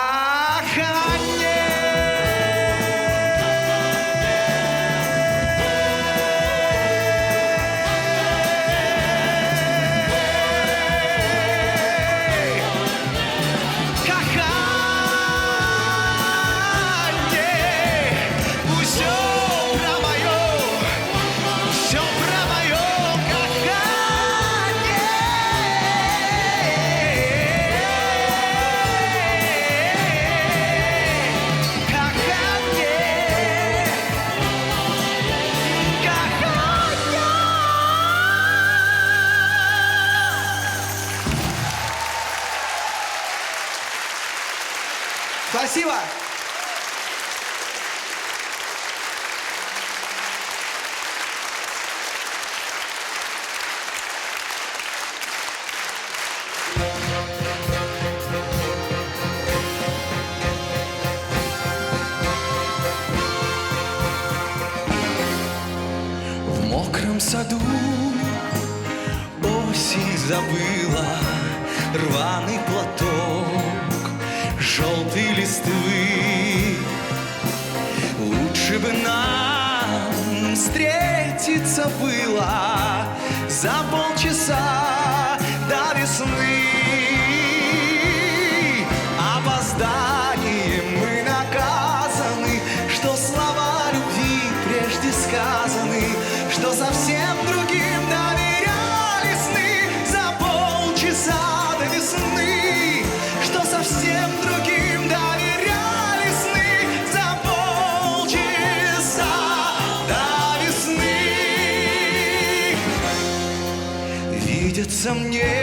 Спасибо. В мокром саду осень забыла рваный платок желтой листвы. Лучше бы нам встретиться было за полчаса до весны. Опозданием мы наказаны, что слова любви прежде сказаны, что совсем другим доверяли сны за полчаса до весны, что совсем другим доверяли сны за полчаса до весны. Видятся мне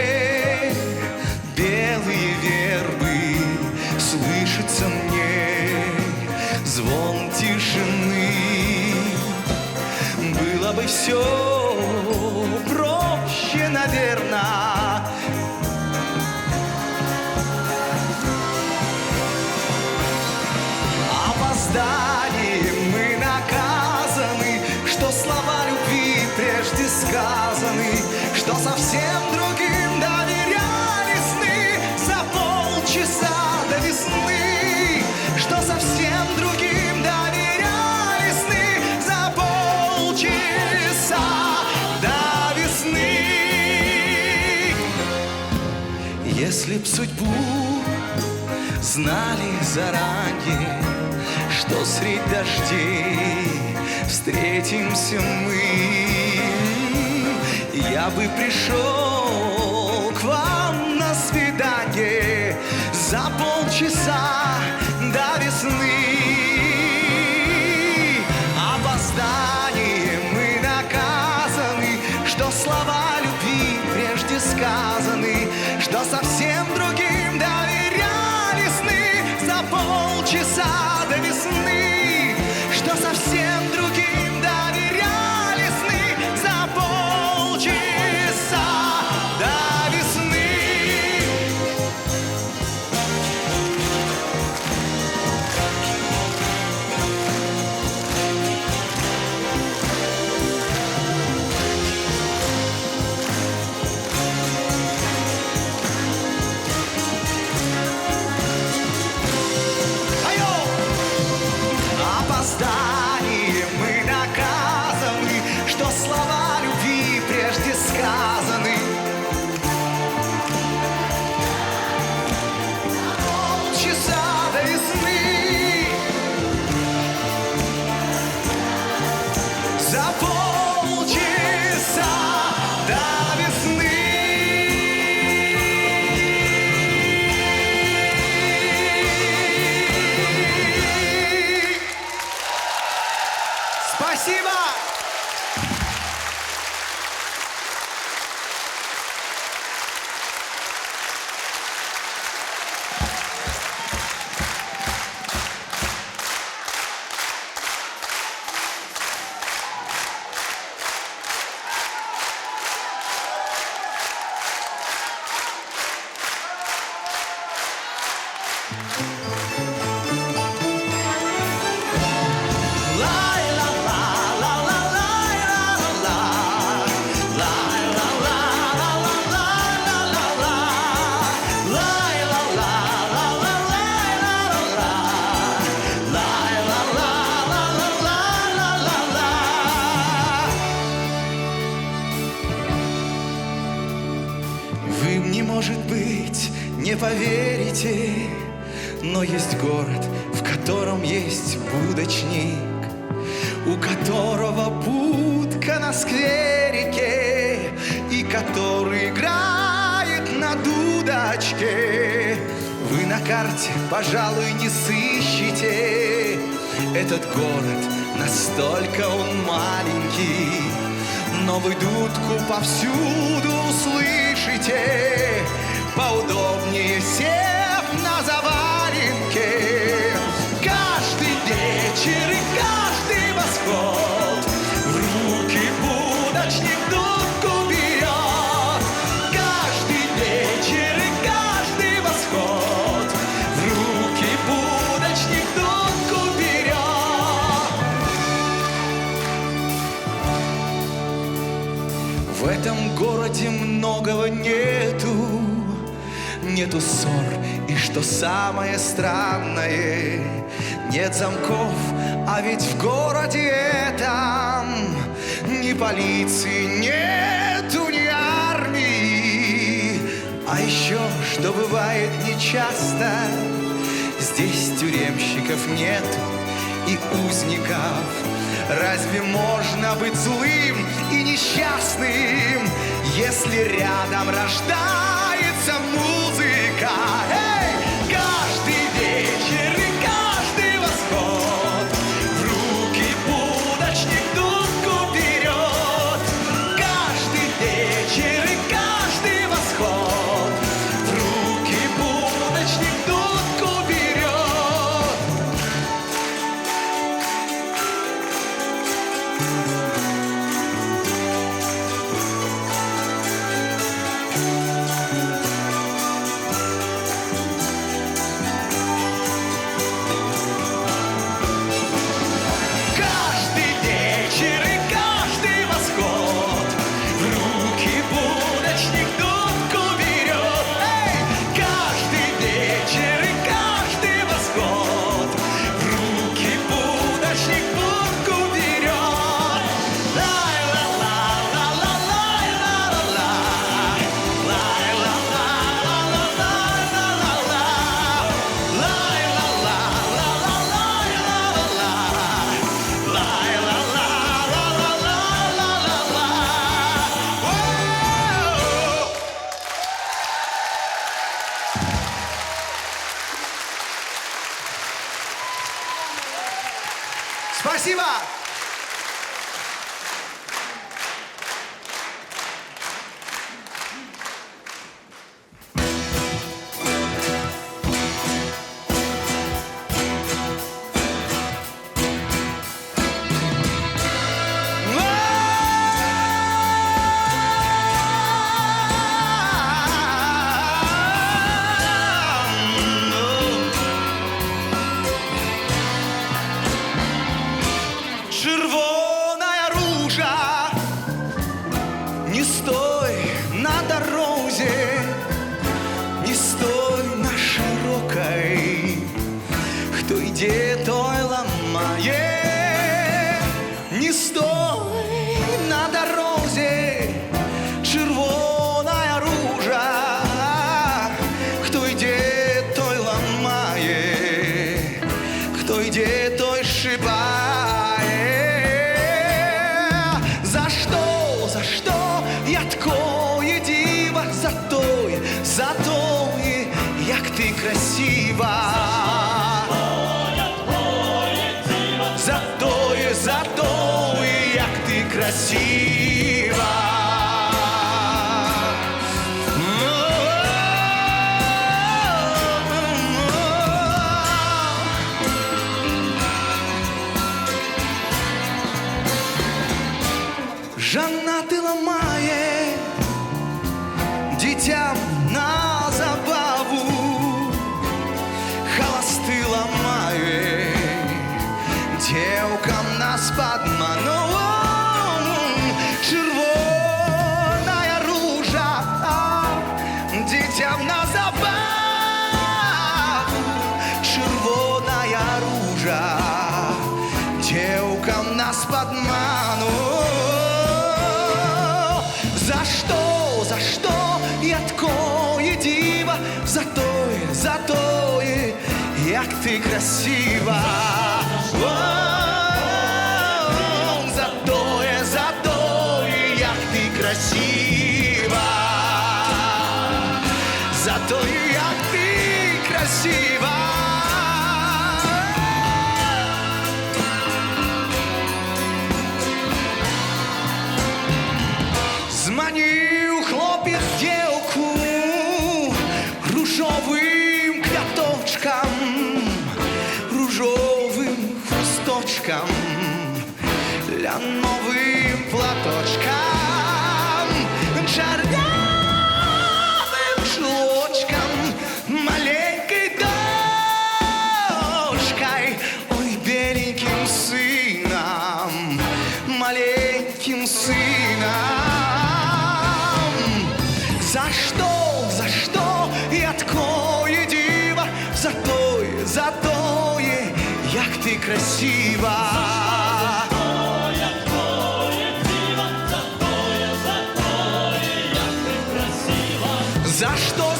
белые вербы, слышится мне звон тишины. Было бы все проще, наверное. Опозданием мы наказаны, что слова любви прежде сказаны, что совсем другим доверяли сны за полчаса до весны, что совсем другим доверяли сны за полчаса до весны. Если б судьбу знали заранее, что средь дождей встретимся мы. Я бы пришел к вам на свидание за полчаса до весны. Опозданием мы наказаны, что слова любви прежде сказаны, что совсем другим доверяли сны за полчаса до весны, что совсем другим доверяли сны за полчаса до весны. Опозданием мы наказаны, что слова любви прежде сказаны. Полчаса до весны, за полчаса до весны. Спасибо! Вы мне, может быть, не поверите, но есть город, в котором есть будочник, у которого будка на скверике и который играет на дудочке. Вы на карте, пожалуй, не сыщете этот город, настолько он маленький. Но вы дудку повсюду услышите, поудобнее сев на заваленке. Каждый вечер и каждый восход в руки будочник дудку берет. Каждый вечер и каждый восход в руки будочник дудку берет. В этом городе многого нету, нету ссор, и что самое странное, нет замков, а ведь в городе этом ни полиции нету, ни армии. А еще, что бывает нечасто, здесь тюремщиков нету и узников. Разве можно быть злым и несчастным, если рядом рождается музыка? Эй! Каждый вечер и каждый восход в руки будочник дудку берет. Каждый вечер и каждый восход в руки будочник дудку берет. Спасибо! Червоная ружа, не стой на дорозе, не стой на широкой, кто йде, той ламає, не стой на дорозе, червоная ружа, кто йде, той ламає, кто йде, той шибає. За що я такое дива? За тое, як ти красива. За тое, як ти красива. Жанна ти ламає дітям на забаву, холости ламає дівкам нас подманула. Червоная ружа дітям на забаву, червоная ружа дівкам нас подманула. За что я такое дива? За тое, як ти красива. За тое, як ти красива. За тое, як ти красива. Зманив хлопець дівку ружовим квяточком, ружовим хусточком, ляновим платочком, чорнявим шлочком, маленькой дочкой, ой, беленьким сыном, маленьким сыном. За что я такое дива? За тое, як ти красива. За что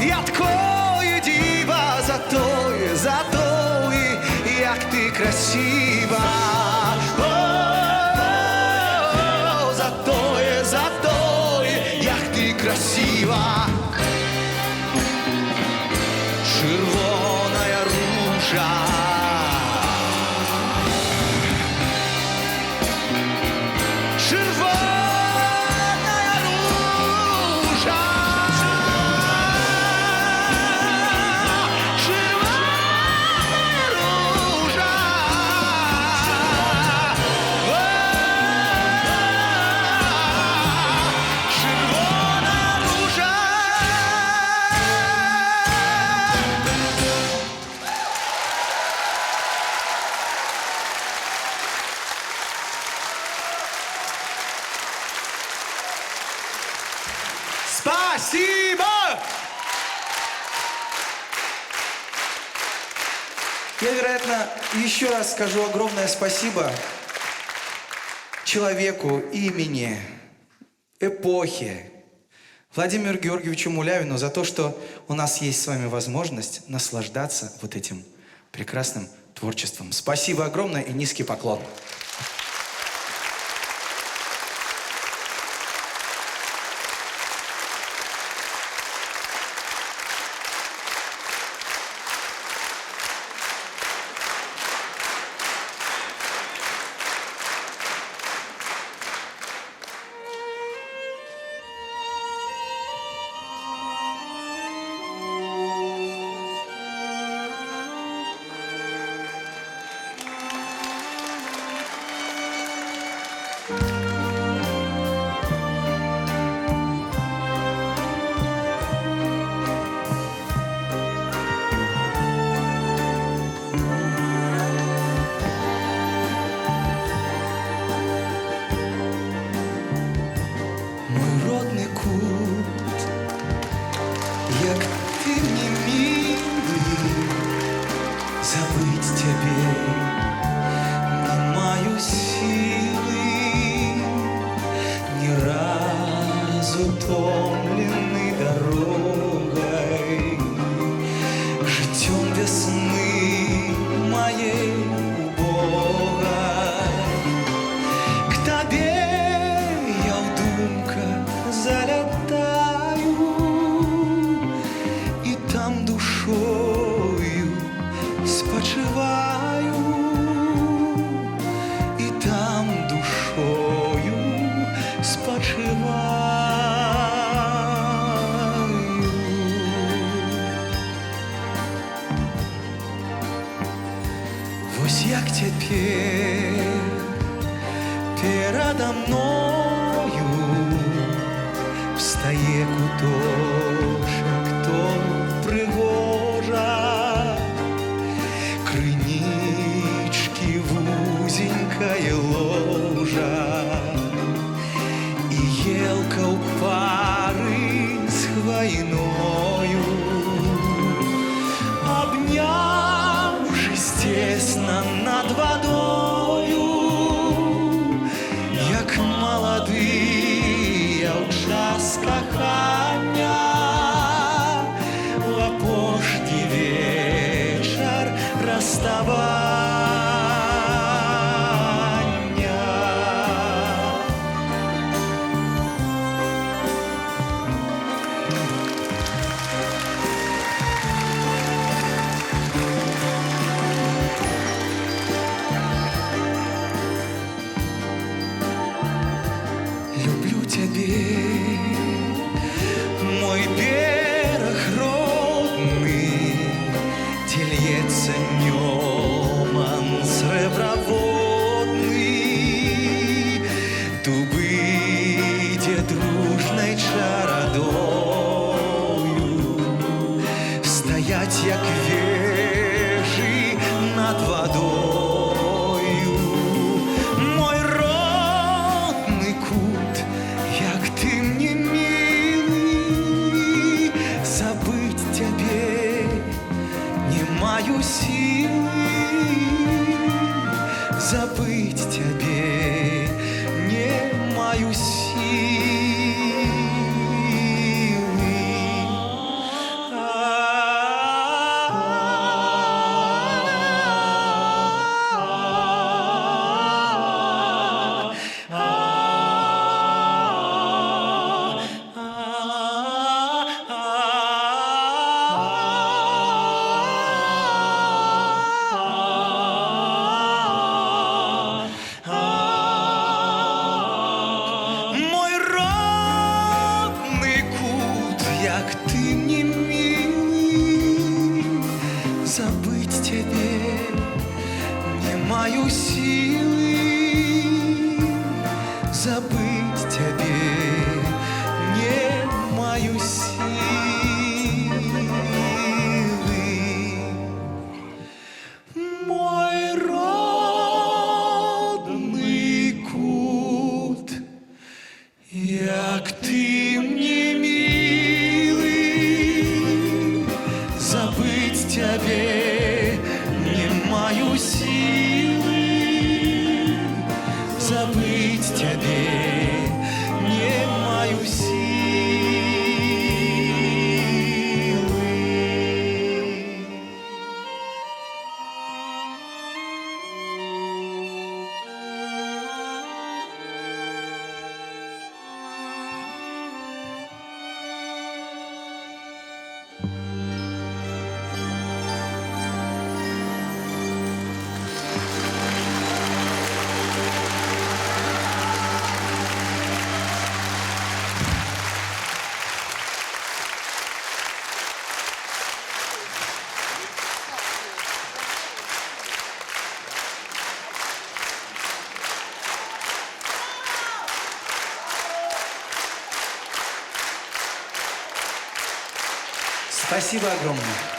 я такое дива? За тое, як ти красива. За тое, як ти красива. Червоная ружа. Червоная ружа. Червоная ружа. Червоная ружа. Спасибо! Я, вероятно, еще раз скажу огромное спасибо человеку, имени, эпохе, Владимиру Георгиевичу Мулявину за то, что у нас есть с вами возможность наслаждаться вот этим прекрасным творчеством. Спасибо огромное и низкий поклон. як теперь передо мною встає куточок, то пригожа, кринички вузенькая ложа, і елка у пари з хвойною, обнявшись тесно над водою, як молодые у час кохання, в апошній вечір розставання. Люблю тебе, мой берег родный, де льется Неман среброводный, дубы, де дружной чародою стоять, як вежі над водою. Мой родный кут, як ты мне милый, забыть тебе не маю силы, забыть тебе не маю Мой родный кут, як ты мне милый, забыть тебе не маю силы, забыть тебе не маю силы. Мой родный кут, як ты мне милый, забыть тебе не маю силы, забыть тебе не маю силы. Спасибо огромное.